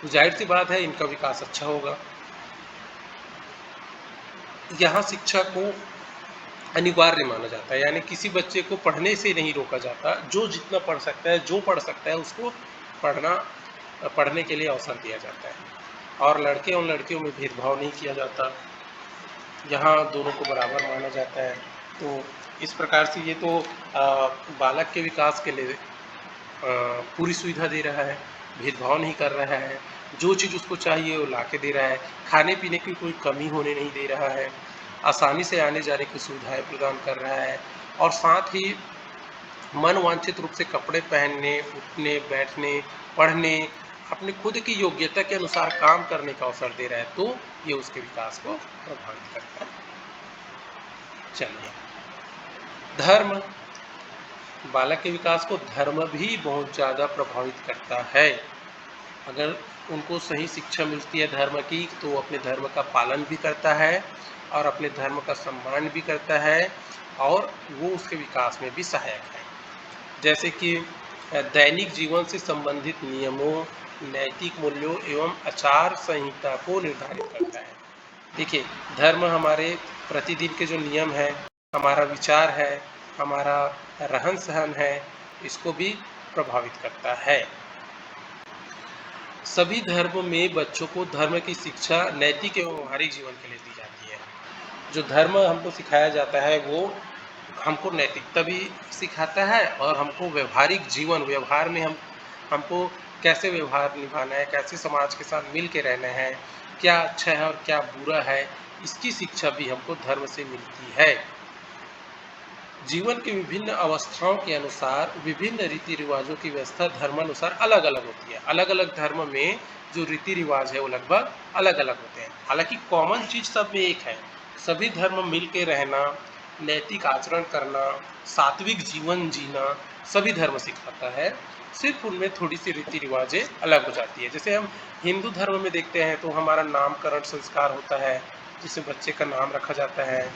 A: तो जाहिर सी बात है इनका विकास अच्छा होगा। यहाँ शिक्षा को अनिवार्य माना जाता है यानी किसी बच्चे को पढ़ने से नहीं रोका जाता, जो जितना पढ़ सकता है जो पढ़ सकता है उसको पढ़ने के लिए अवसर दिया जाता है और लड़के और लड़कियों में भेदभाव नहीं किया जाता, यहाँ दोनों को बराबर माना जाता है। तो इस प्रकार से ये तो बालक के विकास के लिए पूरी सुविधा दे रहा है, भेदभाव नहीं कर रहा है, जो चीज़ उसको चाहिए वो ला के दे रहा है, खाने पीने की कोई कमी होने नहीं दे रहा है, आसानी से आने जाने की सुविधाएं प्रदान कर रहा है और साथ ही मन वांछित रूप से कपड़े पहनने, उठने, बैठने, पढ़ने, अपने खुद की योग्यता के अनुसार काम करने का अवसर दे रहा है तो ये उसके विकास को प्रभावित करता है। चलिए धर्म, बालक के विकास को धर्म भी बहुत ज़्यादा प्रभावित करता है। अगर उनको सही शिक्षा मिलती है धर्म की तो वो अपने धर्म का पालन भी करता है और अपने धर्म का सम्मान भी करता है और वो उसके विकास में भी सहायक है। जैसे कि दैनिक जीवन से संबंधित नियमों, नैतिक मूल्यों एवं आचार संहिता को निर्धारित करता है। देखिए धर्म हमारे प्रतिदिन के जो नियम हैं, हमारा विचार है, हमारा रहन सहन है, इसको भी प्रभावित करता है। सभी धर्म में बच्चों को धर्म की शिक्षा नैतिक एवं व्यवहारिक जीवन के लिए दी जाती है। जो धर्म हमको सिखाया जाता है वो हमको नैतिकता भी सिखाता है और हमको व्यवहारिक जीवन, व्यवहार में हमको कैसे व्यवहार निभाना है, कैसे समाज के साथ मिल के रहना है, क्या अच्छा है और क्या बुरा है, इसकी शिक्षा भी हमको धर्म से मिलती है। जीवन की विभिन्न अवस्थाओं के अनुसार विभिन्न रीति रिवाजों की व्यवस्था धर्मानुसार अलग अलग होती है। अलग अलग धर्म में जो रीति रिवाज है वो लगभग अलग अलग होते हैं। हालांकि कॉमन चीज सब में एक है, सभी धर्म मिल के रहना, नैतिक आचरण करना, सात्विक जीवन जीना सभी धर्म सिखाता है। सिर्फ उनमें थोड़ी सी रीति रिवाजें अलग हो जाती है। जैसे हम हिंदू धर्म में देखते हैं तो हमारा नामकरण संस्कार होता है, जिसमें बच्चे का नाम रखा जाता है।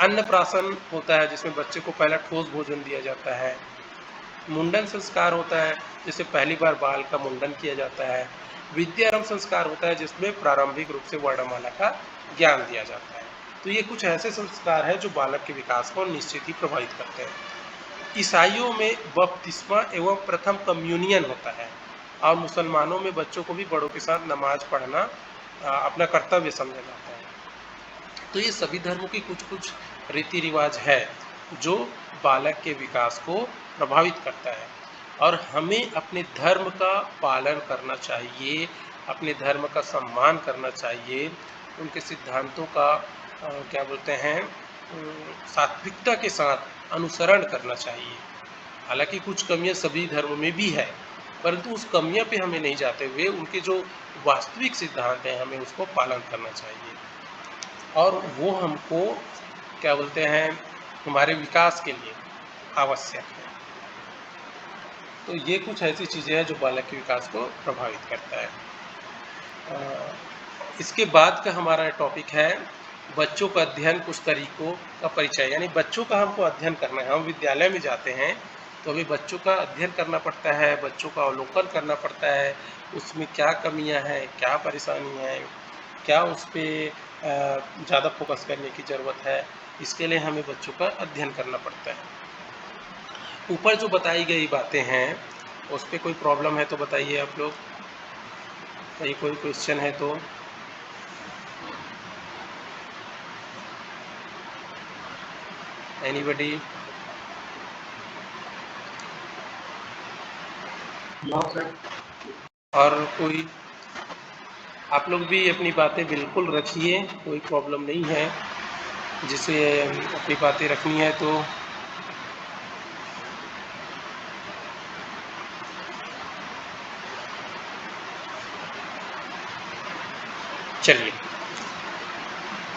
A: अन्नप्राशन होता है, जिसमें बच्चे को पहला ठोस भोजन दिया जाता है। मुंडन संस्कार होता है, जिससे पहली बार बाल का मुंडन किया जाता है। विद्यारंभ संस्कार होता है, जिसमें प्रारंभिक रूप से वर्णमाला का ज्ञान दिया जाता है। तो ये कुछ ऐसे संस्कार हैं जो बालक के विकास को निश्चित ही प्रभावित करते हैं। ईसाइयों में बपतिस्मा एवं प्रथम कम्युनियन होता है और मुसलमानों में बच्चों को भी बड़ों के साथ नमाज पढ़ना अपना कर्तव्य समझा जाता है। तो ये सभी धर्मों की कुछ कुछ रीति रिवाज है जो बालक के विकास को प्रभावित करता है और हमें अपने धर्म का पालन करना चाहिए, अपने धर्म का सम्मान करना चाहिए, उनके सिद्धांतों का क्या बोलते हैं सात्विकता के साथ अनुसरण करना चाहिए। हालांकि कुछ कमियां सभी धर्मों में भी है, परंतु उस कमियां पे हमें नहीं जाते हुए उनके जो वास्तविक सिद्धांत हैं हमें उसको पालन करना चाहिए और वो हमको क्या बोलते हैं हमारे विकास के लिए आवश्यक है। तो ये कुछ ऐसी चीज़ें हैं जो बालक के विकास को प्रभावित करता है। इसके बाद का हमारा टॉपिक है बच्चों का अध्ययन, कुछ तरीकों का परिचय। यानी बच्चों का हमको अध्ययन करना है। हम विद्यालय में जाते हैं तो अभी बच्चों का अध्ययन करना पड़ता है, बच्चों का अवलोकन करना पड़ता है, उसमें क्या कमियां हैं, क्या परेशानी है, क्या उस पर ज़्यादा फोकस करने की ज़रूरत है। इसके लिए हमें बच्चों का अध्ययन करना पड़ता है। ऊपर जो बताई गई बातें हैं उस पर कोई प्रॉब्लम है तो बताइए आप लोग, कहीं कोई क्वेश्चन है तो। एनीबडी? और कोई? आप लोग भी अपनी बातें बिल्कुल रखिए, कोई प्रॉब्लम नहीं है। जिसे अपनी बातें रखनी है तो चलिए।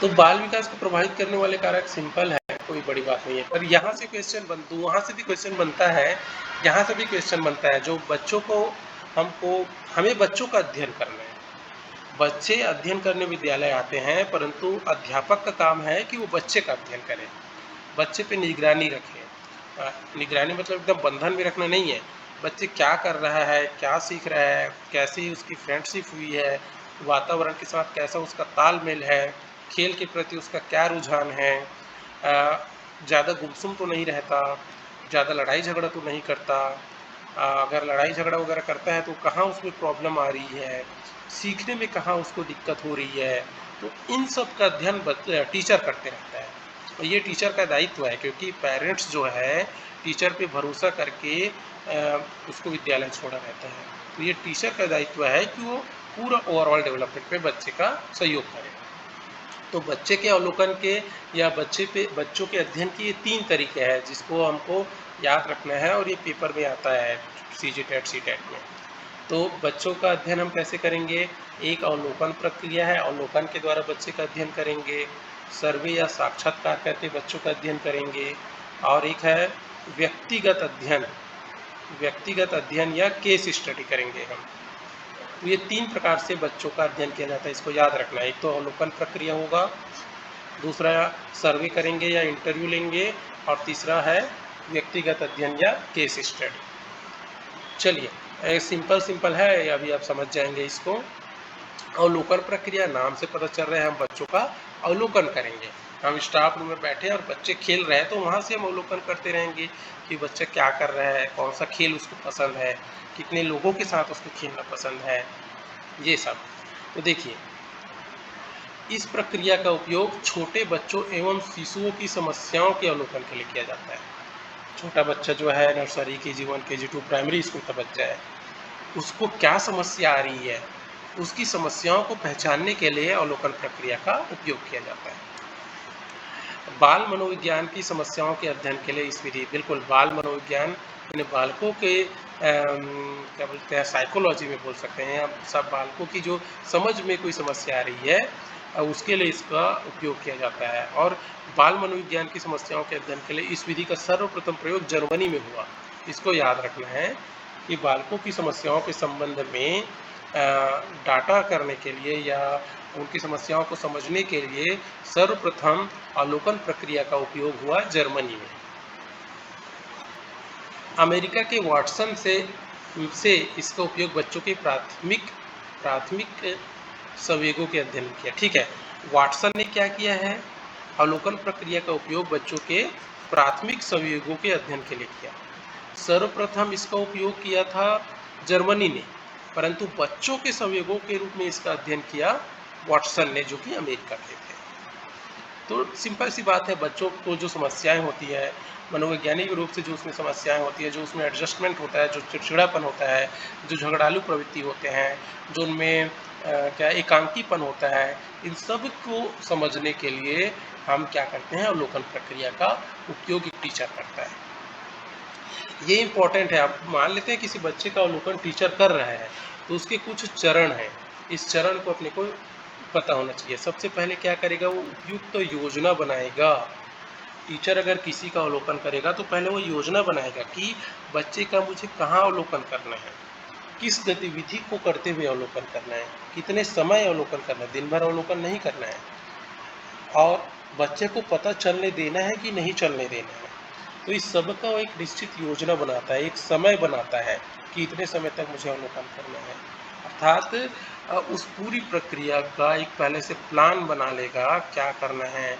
A: तो बाल विकास को प्रभावित करने वाले कारक सिंपल है, कोई बड़ी बात नहीं है। पर यहाँ से क्वेश्चन वहाँ से भी क्वेश्चन बनता है, यहाँ से भी क्वेश्चन बनता है जो बच्चों को हमें बच्चों का अध्ययन करना है। बच्चे अध्ययन करने विद्यालय आते हैं, परंतु अध्यापक का काम है कि वो बच्चे का अध्ययन करें, बच्चे पे निगरानी रखें। निगरानी मतलब एकदम बंधन में रखना नहीं है। बच्चे क्या कर रहा है, क्या सीख रहा है, कैसी उसकी फ्रेंडशिप हुई है, वातावरण के साथ कैसा उसका तालमेल है, खेल के प्रति उसका क्या रुझान है, ज़्यादा गुमसुम तो नहीं रहता, ज़्यादा लड़ाई झगड़ा तो नहीं करता, अगर लड़ाई झगड़ा वगैरह करता है तो कहाँ उसमें प्रॉब्लम आ रही है, सीखने में कहाँ उसको दिक्कत हो रही है। तो इन सब का अध्ययन टीचर करते रहता है और ये टीचर का दायित्व है, क्योंकि पेरेंट्स जो है टीचर पे भरोसा करके उसको विद्यालय छोड़ा रहता है। तो ये टीचर का दायित्व है कि वो पूरा ओवरऑल डेवलपमेंट में बच्चे का सहयोग करे। तो बच्चे के अवलोकन के या बच्चों के अध्ययन के ये 3 तरीके हैं जिसको हमको याद रखना है और ये पेपर में आता है सीजीटेट सीटेट में। तो बच्चों का अध्ययन हम कैसे करेंगे? एक अवलोकन प्रक्रिया है, अवलोकन के द्वारा बच्चे का अध्ययन करेंगे। सर्वे या साक्षात्कार करके बच्चों का अध्ययन करेंगे। और एक है व्यक्तिगत अध्ययन या केस स्टडी करेंगे हम। तो ये 3 प्रकार से बच्चों का अध्ययन किया जाता है, इसको याद रखना है। एक तो अवलोकन प्रक्रिया होगा, दूसरा सर्वे करेंगे या इंटरव्यू लेंगे, और तीसरा है व्यक्तिगत अध्ययन या केस स्टडी। चलिए, सिंपल है, अभी आप समझ जाएंगे इसको। अवलोकन प्रक्रिया नाम से पता चल रहा है, हम बच्चों का अवलोकन करेंगे। हम स्टाफ रूम में बैठे और बच्चे खेल रहे हैं तो वहाँ से हम अवलोकन करते रहेंगे कि बच्चा क्या कर रहा है, कौन सा खेल उसको पसंद है, कितने लोगों के साथ उसको खेलना पसंद है, ये सब। तो देखिए, इस प्रक्रिया का उपयोग छोटे बच्चों एवं शिशुओं की समस्याओं के अवलोकन के लिए किया जाता है। छोटा बच्चा जो है नर्सरी के जीवन KG2 प्राइमरी स्कूल का बच्चा है, उसको क्या समस्या आ रही है, उसकी समस्याओं को पहचानने के लिए अवलोकन प्रक्रिया का उपयोग किया जाता है। बाल मनोविज्ञान की समस्याओं के अध्ययन के लिए इस विधि, बिल्कुल बाल मनोविज्ञान यानी बालकों के क्या बोलते हैं, साइकोलॉजी में बोल सकते हैं, या सब बालकों की जो समझ में कोई समस्या आ रही है उसके लिए इसका उपयोग किया जाता है। और बाल मनोविज्ञान की समस्याओं के अध्ययन के लिए इस विधि का सर्वप्रथम प्रयोग जर्मनी में हुआ। इसको याद रखना है कि बालकों की समस्याओं के संबंध में डाटा करने के लिए या उनकी समस्याओं को समझने के लिए सर्वप्रथम अवलोकन प्रक्रिया का उपयोग हुआ जर्मनी में। अमेरिका के वाटसन से इसका उपयोग बच्चों के प्राथमिक संवेगों के अध्ययन किया। ठीक है, वाटसन ने क्या किया है, अवलोकन प्रक्रिया का उपयोग बच्चों के प्राथमिक संवेगों के अध्ययन के लिए किया। सर्वप्रथम इसका उपयोग किया था जर्मनी ने, परंतु बच्चों के संवेगों के रूप में इसका अध्ययन किया वाटसन ने, जो कि अमेरिका के थे। तो सिंपल सी बात है, बच्चों को जो समस्याएं होती है, मनोवैज्ञानिक रूप से जो उसमें समस्याएं होती है, जो उसमें एडजस्टमेंट होता है, जो चिड़चिड़ापन होता है, जो झगड़ालू प्रवृत्ति होते हैं, जो उनमें क्या एकांकीपन होता है, इन सब को समझने के लिए हम क्या करते हैं, अवलोकन प्रक्रिया का उपयोग एक टीचर करता है। ये इम्पोर्टेंट है। आप मान लेते हैं किसी बच्चे का अवलोकन टीचर कर रहा है तो उसके कुछ चरण हैं, इस चरण को अपने को पता होना चाहिए। सबसे पहले क्या करेगा, वो उपयुक्त तो योजना बनाएगा। टीचर अगर किसी का अवलोकन करेगा तो पहले वो योजना बनाएगा कि बच्चे का मुझे कहाँ अवलोकन करना है, किस गतिविधि को करते हुए अवलोकन करना है, कितने समय अवलोकन करना है, दिन भर अवलोकन नहीं करना है, और बच्चे को पता चलने देना है कि नहीं चलने देना है। तो इस सब का वो एक निश्चित योजना बनाता है, एक समय बनाता है कि इतने समय तक मुझे अवलोकन करना है। अर्थात उस पूरी प्रक्रिया का एक पहले से प्लान बना लेगा, क्या करना है,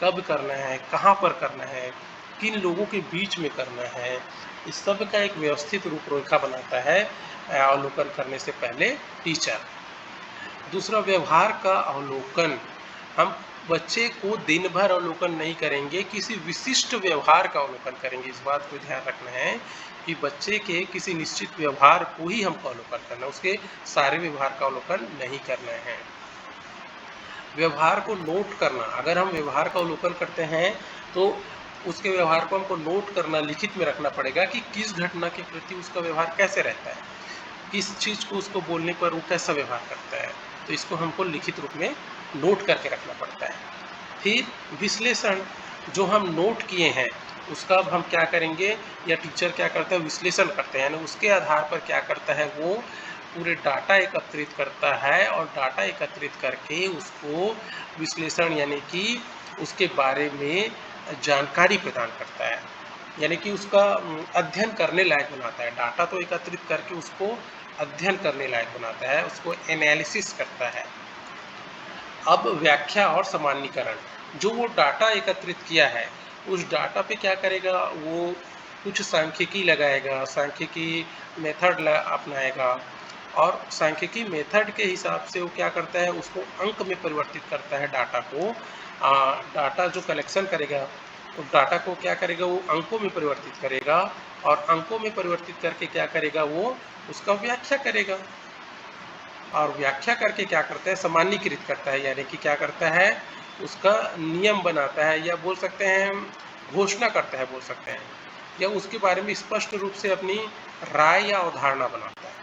A: कब करना है, कहाँ पर करना है, किन लोगों के बीच में करना है, इस सब का एक व्यवस्थित रूपरेखा बनाता है अवलोकन करने से पहले टीचर। दूसरा, व्यवहार का अवलोकन। हम बच्चे को दिन भर अवलोकन नहीं करेंगे, किसी विशिष्ट व्यवहार का अवलोकन करेंगे। इस बात को ध्यान रखना है कि बच्चे के किसी निश्चित व्यवहार को ही हमको अवलोकन करना है, उसके सारे व्यवहार का अवलोकन नहीं करना है। व्यवहार को नोट करना, अगर हम व्यवहार का अवलोकन करते हैं तो उसके व्यवहार को हमको नोट करना, लिखित में रखना पड़ेगा कि किस घटना के प्रति उसका व्यवहार कैसे रहता है, किस चीज़ को उसको बोलने पर वो कैसा व्यवहार करता है। तो इसको हमको लिखित रूप में नोट करके रखना पड़ता है। फिर विश्लेषण, जो हम नोट किए हैं उसका अब हम क्या करेंगे, या टीचर क्या करता है, विश्लेषण करते हैं, उसके आधार पर क्या करता है, वो पूरे डाटा एकत्रित करता है और डाटा एकत्रित करके उसको विश्लेषण यानी कि उसके बारे में जानकारी प्रदान करता है, यानी कि उसका अध्ययन करने लायक बनाता है। डाटा तो एकत्रित करके उसको अध्ययन करने लायक बनाता है, उसको एनालिसिस करता है। अब व्याख्या और सामान्यीकरण, जो वो डाटा एकत्रित किया है उस डाटा पे क्या करेगा, वो कुछ सांख्यिकी लगाएगा, सांख्यिकी मेथड अपनाएगा, और सांख्यिकी मेथड के हिसाब से वो क्या करता है, उसको अंक में परिवर्तित करता है। डाटा को डाटा जो कलेक्शन करेगा तो डाटा को क्या करेगा, वो अंकों में परिवर्तित करेगा, और अंकों में परिवर्तित करके क्या करेगा, वो उसका व्याख्या करेगा, और व्याख्या करके क्या करता है, सामान्यीकृत करता है, यानी कि क्या करता है, उसका नियम बनाता है, या बोल सकते हैं घोषणा करता है, बोल सकते हैं, या उसके बारे में स्पष्ट रूप से अपनी राय या अवधारणा बनाता है।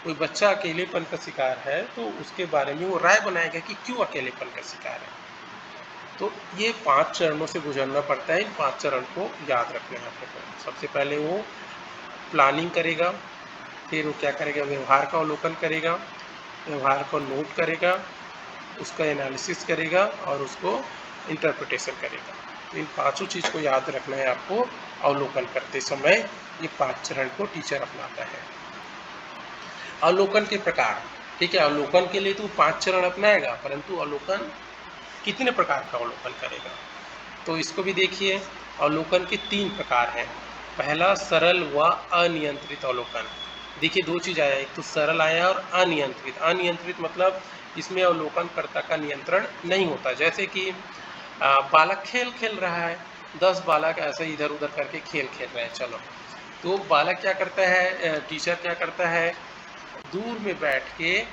A: कोई बच्चा अकेलेपन का शिकार है तो उसके बारे में वो राय बनाएगा कि क्यों अकेलेपन का शिकार है। तो ये 5 चरणों से गुजरना पड़ता है, इन 5 चरण को याद रखना है आपको। सबसे पहले वो प्लानिंग करेगा, फिर वो क्या करेगा, व्यवहार का अवलोकन करेगा, व्यवहार को नोट करेगा, उसका एनालिसिस करेगा और उसको इंटरप्रिटेशन करेगा। तो इन पांचों चीज़ को याद रखना है आपको अवलोकन करते समय। ये 5 चरण को टीचर अपनाता है। अवलोकन के प्रकार, ठीक है, अवलोकन के लिए तो 5 चरण अपनाएगा, परंतु अवलोकन कितने प्रकार का अवलोकन करेगा। तो इसको भी देखिए, अवलोकन के 3 प्रकार हैं। पहला सरल व अनियंत्रित अवलोकन। देखिए 2 चीज़ आया, एक तो सरल आया और अनियंत्रित। अनियंत्रित मतलब इसमें अवलोकनकर्ता का नियंत्रण नहीं होता। जैसे कि बालक खेल खेल रहा है, 10 बालक ऐसे इधर उधर करके खेल खेल रहे हैं, चलो तो बालक क्या करता है, टीचर क्या करता है, दूर में बैठ के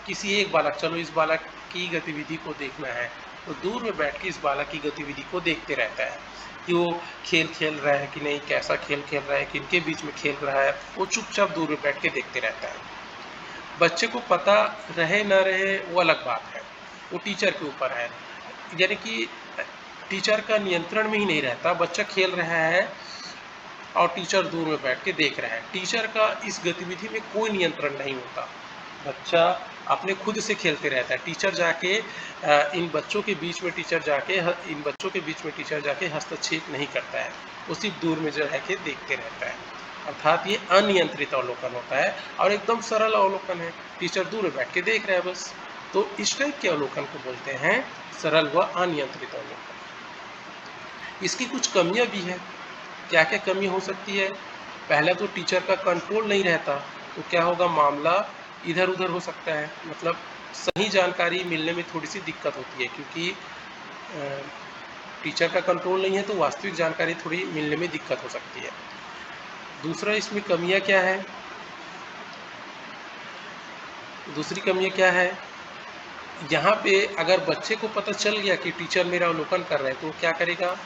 A: किसी एक बालक, चलो इस बालक की गतिविधि को देखना है, तो दूर में बैठ के इस बालक की गतिविधि को देखते रहता है कि वो खेल खेल रहा है कि नहीं, कैसा खेल खेल रहा है, किनके बीच में खेल रहा है, वो चुपचाप दूर में बैठ के देखते रहता है। बच्चे को पता रहे न रहे वो अलग बात है, वो टीचर के ऊपर है। यानी कि टीचर का नियंत्रण में ही नहीं रहता, बच्चा खेल रहा है और टीचर दूर में बैठ के देख रहा है। टीचर का इस गतिविधि में कोई नियंत्रण नहीं होता, बच्चा अपने खुद से खेलते रहता है। टीचर जाके इन बच्चों के बीच में टीचर जाके हस्तक्षेप नहीं करता है, वो सिर्फ दूर में जो है के देखते रहता है। अर्थात ये अनियंत्रित अवलोकन होता है और एकदम सरल अवलोकन है, टीचर दूर में बैठ के देख रहा है बस। तो इस टाइप के अवलोकन को बोलते हैं सरल व अनियंत्रित अवलोकन। इसकी कुछ कमियां भी है। क्या क्या कमी हो सकती है? पहला तो टीचर का कंट्रोल नहीं रहता, तो क्या होगा, मामला इधर उधर हो सकता है, मतलब सही जानकारी मिलने में थोड़ी सी दिक्कत होती है, क्योंकि टीचर का कंट्रोल नहीं है तो वास्तविक जानकारी थोड़ी मिलने में दिक्कत हो सकती है। दूसरा इसमें कमियां क्या है, दूसरी कमियां क्या है, यहाँ पे अगर बच्चे को पता चल गया कि टीचर मेरा अवलोकन कर रहा है, तो क्या करेगा,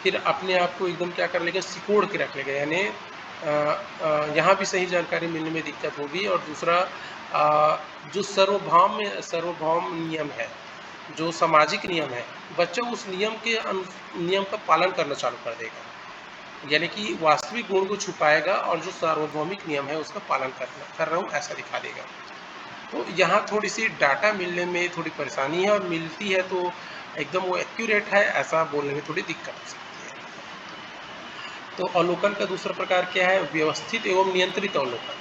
A: फिर अपने आप को एकदम क्या कर लेगा, सिकोड़ के रख लेगा। यानी यहाँ भी सही जानकारी मिलने में दिक्कत होगी। और दूसरा जो सार्वभौम नियम है, जो सामाजिक नियम है, बच्चा उस नियम का पालन करना चालू कर देगा। यानी कि वास्तविक गुण को छुपाएगा और जो सार्वभौमिक नियम है उसका पालन कर रहा हूँ ऐसा दिखा देगा। तो यहाँ थोड़ी सी डाटा मिलने में थोड़ी परेशानी है, और मिलती है तो एकदम वो एक्यूरेट है ऐसा बोलने में थोड़ी दिक्कत हो सकती है। तो अवलोकन का दूसरा प्रकार क्या है, व्यवस्थित एवं नियंत्रित अवलोकन।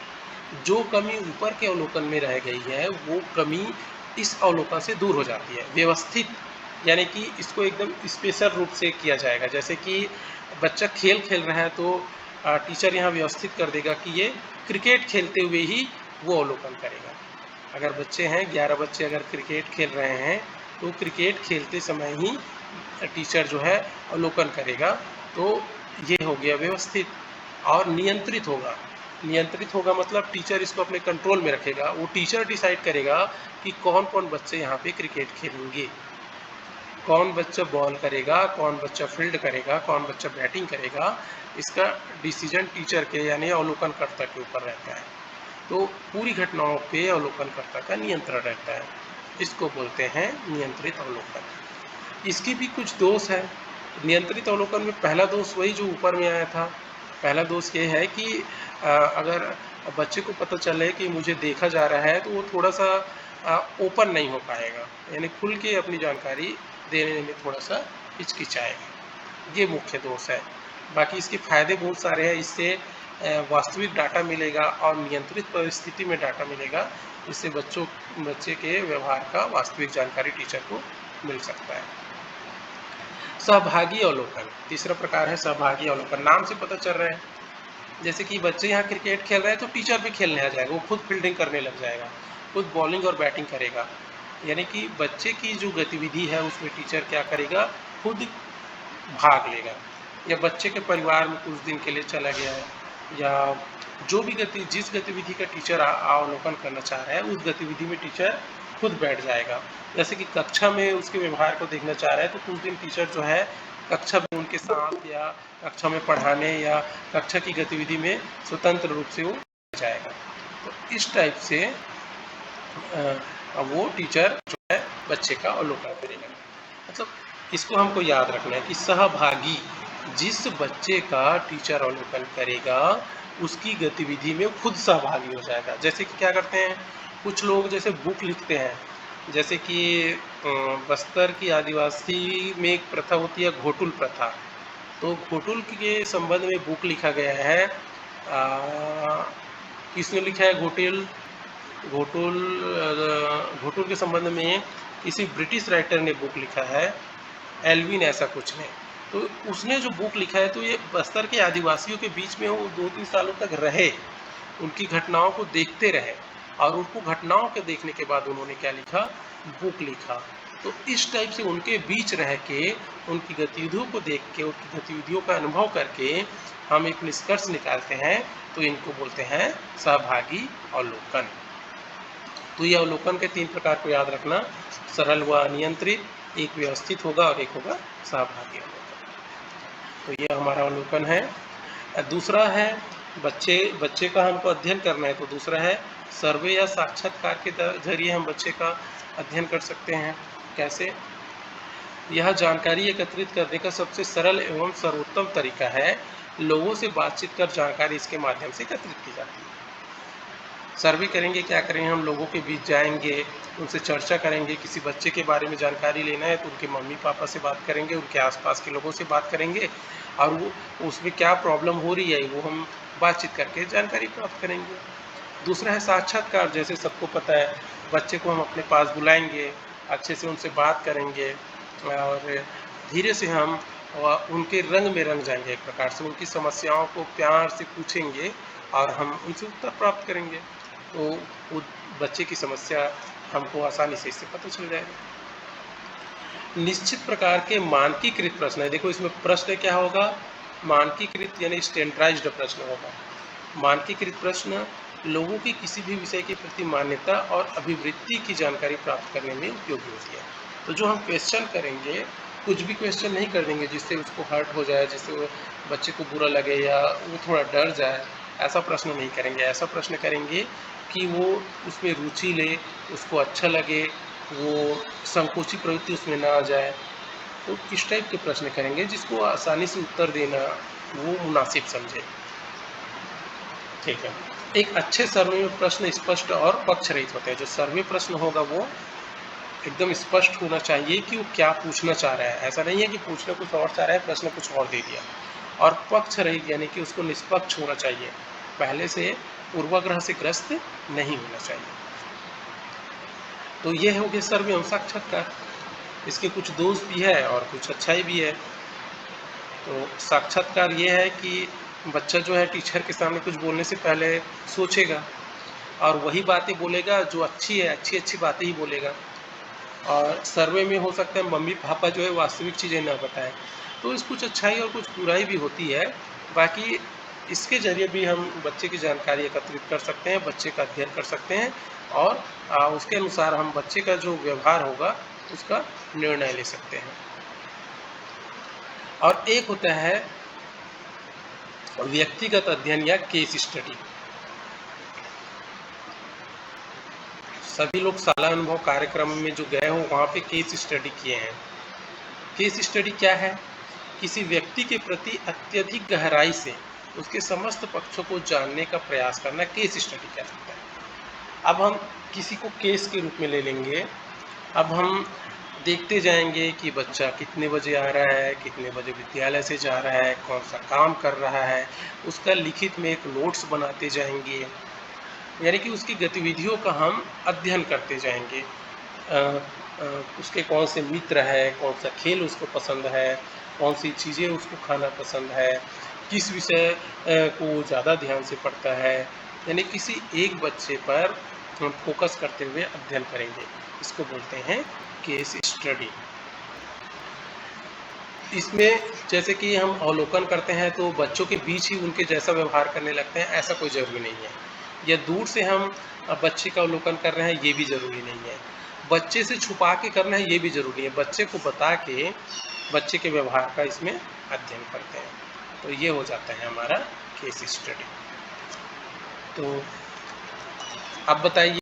A: जो कमी ऊपर के अवलोकन में रह गई है वो कमी इस अवलोकन से दूर हो जाती है। व्यवस्थित यानी कि इसको एकदम स्पेशल रूप से किया जाएगा। जैसे कि बच्चा खेल खेल रहा है तो टीचर यहाँ व्यवस्थित कर देगा कि ये क्रिकेट खेलते हुए ही वो अवलोकन करेगा। अगर बच्चे हैं 11 बच्चे अगर क्रिकेट खेल रहे हैं तो क्रिकेट खेलते समय ही टीचर जो है अवलोकन करेगा। तो ये हो गया व्यवस्थित। और नियंत्रित होगा, नियंत्रित होगा मतलब टीचर इसको अपने कंट्रोल में रखेगा। वो टीचर डिसाइड करेगा कि कौन कौन बच्चे यहाँ पे क्रिकेट खेलेंगे, कौन बच्चा बॉल करेगा, कौन बच्चा फील्ड करेगा, कौन बच्चा बैटिंग करेगा। इसका डिसीजन टीचर के यानी अवलोकनकर्ता के ऊपर रहता है। तो पूरी घटनाओं पे अवलोकनकर्ता का नियंत्रण रहता है, इसको बोलते हैं नियंत्रित अवलोकन। इसकी भी कुछ दोष है। नियंत्रित अवलोकन में पहला दोष वही जो ऊपर में आया था। पहला दोष ये है कि अगर बच्चे को पता चले कि मुझे देखा जा रहा है तो वो थोड़ा सा ओपन नहीं हो पाएगा, यानी खुल के अपनी जानकारी देने में थोड़ा सा हिचकिचाएगा। ये मुख्य दोष है। बाकी इसके फायदे बहुत सारे हैं। इससे वास्तविक डाटा मिलेगा और नियंत्रित परिस्थिति में डाटा मिलेगा। इससे बच्चे के व्यवहार का वास्तविक जानकारी टीचर को मिल सकता है। सहभागी अवलोकन तीसरा प्रकार है। सहभागी अवलोकन नाम से पता चल रहा है, जैसे कि बच्चे यहाँ क्रिकेट खेल रहे हैं तो टीचर भी खेलने आ जाएगा, वो खुद फील्डिंग करने लग जाएगा, खुद बॉलिंग और बैटिंग करेगा। यानी कि बच्चे की जो गतिविधि है उसमें टीचर क्या करेगा, खुद भाग लेगा। या बच्चे के परिवार में कुछ दिन के लिए चला गया है, या जो भी जिस गतिविधि का टीचर अवलोकन करना चाह रहा है उस गतिविधि में टीचर खुद बैठ जाएगा। जैसे कि कक्षा में उसके व्यवहार को देखना चाह रहा है तो कुछ दिन टीचर जो है कक्षा में उनके साथ या कक्षा में पढ़ाने या कक्षा की गतिविधि में स्वतंत्र रूप से वो जाएगा। तो इस टाइप से वो टीचर जो है बच्चे का अवलोकन करेगा। मतलब इसको हमको याद रखना है कि सहभागी, जिस बच्चे का टीचर अवलोकन करेगा उसकी गतिविधि में खुद सहभागी हो जाएगा। जैसे कि क्या करते हैं कुछ लोग, जैसे बुक लिखते हैं, जैसे कि बस्तर की आदिवासी में एक प्रथा होती है घोटुल प्रथा। तो घोटुल के संबंध में बुक लिखा गया है। किसने लिखा है घोटुल घोटुल के संबंध में किसी ब्रिटिश राइटर ने बुक लिखा है, एल्विन ऐसा कुछ ने। तो उसने जो बुक लिखा है, तो ये बस्तर के आदिवासियों के बीच में वो 2-3 सालों तक रहे, उनकी घटनाओं को देखते रहे और उनको घटनाओं के देखने के बाद उन्होंने क्या लिखा, बुक लिखा। तो इस टाइप से उनके बीच रह के, उनकी गतिविधियों को देख के, उनकी गतिविधियों का अनुभव करके हम एक निष्कर्ष निकालते हैं, तो इनको बोलते हैं सहभागी अवलोकन। तो ये अवलोकन के 3 प्रकार को याद रखना, सरल व अनियंत्रित, एक व्यवस्थित होगा और एक होगा सहभागी अवलोकन। तो ये हमारा अवलोकन है। दूसरा है बच्चे का हमको अध्ययन करना है, तो दूसरा है सर्वे या साक्षात्कार के जरिए हम बच्चे का अध्ययन कर सकते हैं। कैसे? यह जानकारी एकत्रित करने का सबसे सरल एवं सर्वोत्तम तरीका है। लोगों से बातचीत कर जानकारी इसके माध्यम से एकत्रित की जाती है। सर्वे करेंगे, क्या करेंगे, हम लोगों के बीच जाएंगे, उनसे चर्चा करेंगे। किसी बच्चे के बारे में जानकारी लेना है तो उनके मम्मी पापा से बात करेंगे, उनके आसपास के लोगों से बात करेंगे और वो उसमें क्या प्रॉब्लम हो रही है वो हम बातचीत करके जानकारी प्राप्त करेंगे। दूसरा है साक्षात्कार। जैसे सबको पता है, बच्चे को हम अपने पास बुलाएंगे, अच्छे से उनसे बात करेंगे और धीरे से हम उनके रंग में रंग जाएंगे। एक प्रकार से उनकी समस्याओं को प्यार से पूछेंगे और हम उनसे उत्तर प्राप्त करेंगे, तो वो बच्चे की समस्या हमको आसानी से इससे पता चल जाएगा। निश्चित प्रकार के मानकीकृत प्रश्न है। देखो इसमें प्रश्न क्या होगा, मानकीकृत यानी स्टैंडर्डाइज्ड प्रश्न होगा। मानकीकृत प्रश्न लोगों की किसी भी विषय के प्रति मान्यता और अभिवृत्ति की जानकारी प्राप्त करने में उपयोगी होती है। तो जो हम क्वेश्चन करेंगे, कुछ भी क्वेश्चन नहीं कर देंगे जिससे उसको हर्ट हो जाए, जिससे वो बच्चे को बुरा लगे या वो थोड़ा डर जाए, ऐसा प्रश्न नहीं करेंगे। ऐसा प्रश्न करेंगे कि वो उसमें रुचि ले, उसको अच्छा लगे, वो संकोची प्रवृत्ति उसमें ना आ जाए। तो इस टाइप के प्रश्न करेंगे जिसको आसानी से उत्तर देना वो मुनासिब समझे। ठीक है। एक अच्छे सर्वे में प्रश्न स्पष्ट और पक्ष रहित होते हैं। जो सर्वे प्रश्न होगा वो एकदम स्पष्ट होना चाहिए कि वो क्या पूछना चाह रहा है। ऐसा नहीं है कि पूछना कुछ और चाह रहा है, प्रश्न कुछ और दे दिया। और पक्ष रहित यानी कि उसको निष्पक्ष होना चाहिए, पहले से पूर्वाग्रह से ग्रस्त नहीं होना चाहिए। तो ये हो गया सर्वे एवं साक्षात्कार। इसके कुछ दोष भी है और कुछ अच्छाई भी है। तो साक्षात्कार ये है कि बच्चा जो है टीचर के सामने कुछ बोलने से पहले सोचेगा और वही बातें बोलेगा जो अच्छी है, अच्छी बातें ही बोलेगा। और सर्वे में हो सकता है मम्मी पापा जो है वास्तविक चीज़ें ना बताएं। तो इस कुछ अच्छाई और कुछ बुराई भी होती है। बाकी इसके ज़रिए भी हम बच्चे की जानकारी एकत्रित कर सकते हैं, बच्चे का अध्ययन कर सकते हैं और उसके अनुसार हम बच्चे का जो व्यवहार होगा उसका निर्णय ले सकते हैं। और एक होता है व्यक्तिगत अध्ययन या केस स्टडी। सभी लोग शाला अनुभव कार्यक्रम में जो गए हो वहाँ पे केस स्टडी किए हैं। केस स्टडी क्या है? किसी व्यक्ति के प्रति अत्यधिक गहराई से उसके समस्त पक्षों को जानने का प्रयास करना केस स्टडी कहलाता है। अब हम किसी को केस के रूप में ले लेंगे। अब हम देखते जाएंगे कि बच्चा कितने बजे आ रहा है, कितने बजे विद्यालय से जा रहा है, कौन सा काम कर रहा है, उसका लिखित में एक नोट्स बनाते जाएंगे। यानी कि उसकी गतिविधियों का हम अध्ययन करते जाएंगे। उसके कौन से मित्र है, कौन सा खेल उसको पसंद है, कौन सी चीज़ें उसको खाना पसंद है, किस विषय को ज़्यादा ध्यान से पढ़ता है। यानी किसी एक बच्चे पर हम फोकस करते हुए अध्ययन करेंगे। इसको बोलते हैं केस स्टडी। इसमें जैसे कि हम अवलोकन करते हैं तो बच्चों के बीच ही उनके जैसा व्यवहार करने लगते हैं, ऐसा कोई ज़रूरी नहीं है। या दूर से हम बच्चे का अवलोकन कर रहे हैं, ये भी ज़रूरी नहीं है। बच्चे से छुपा के करना है, ये भी ज़रूरी है। बच्चे को बता के बच्चे के व्यवहार का इसमें अध्ययन करते हैं। तो ये हो जाता है हमारा केस स्टडी। तो अब बताइए।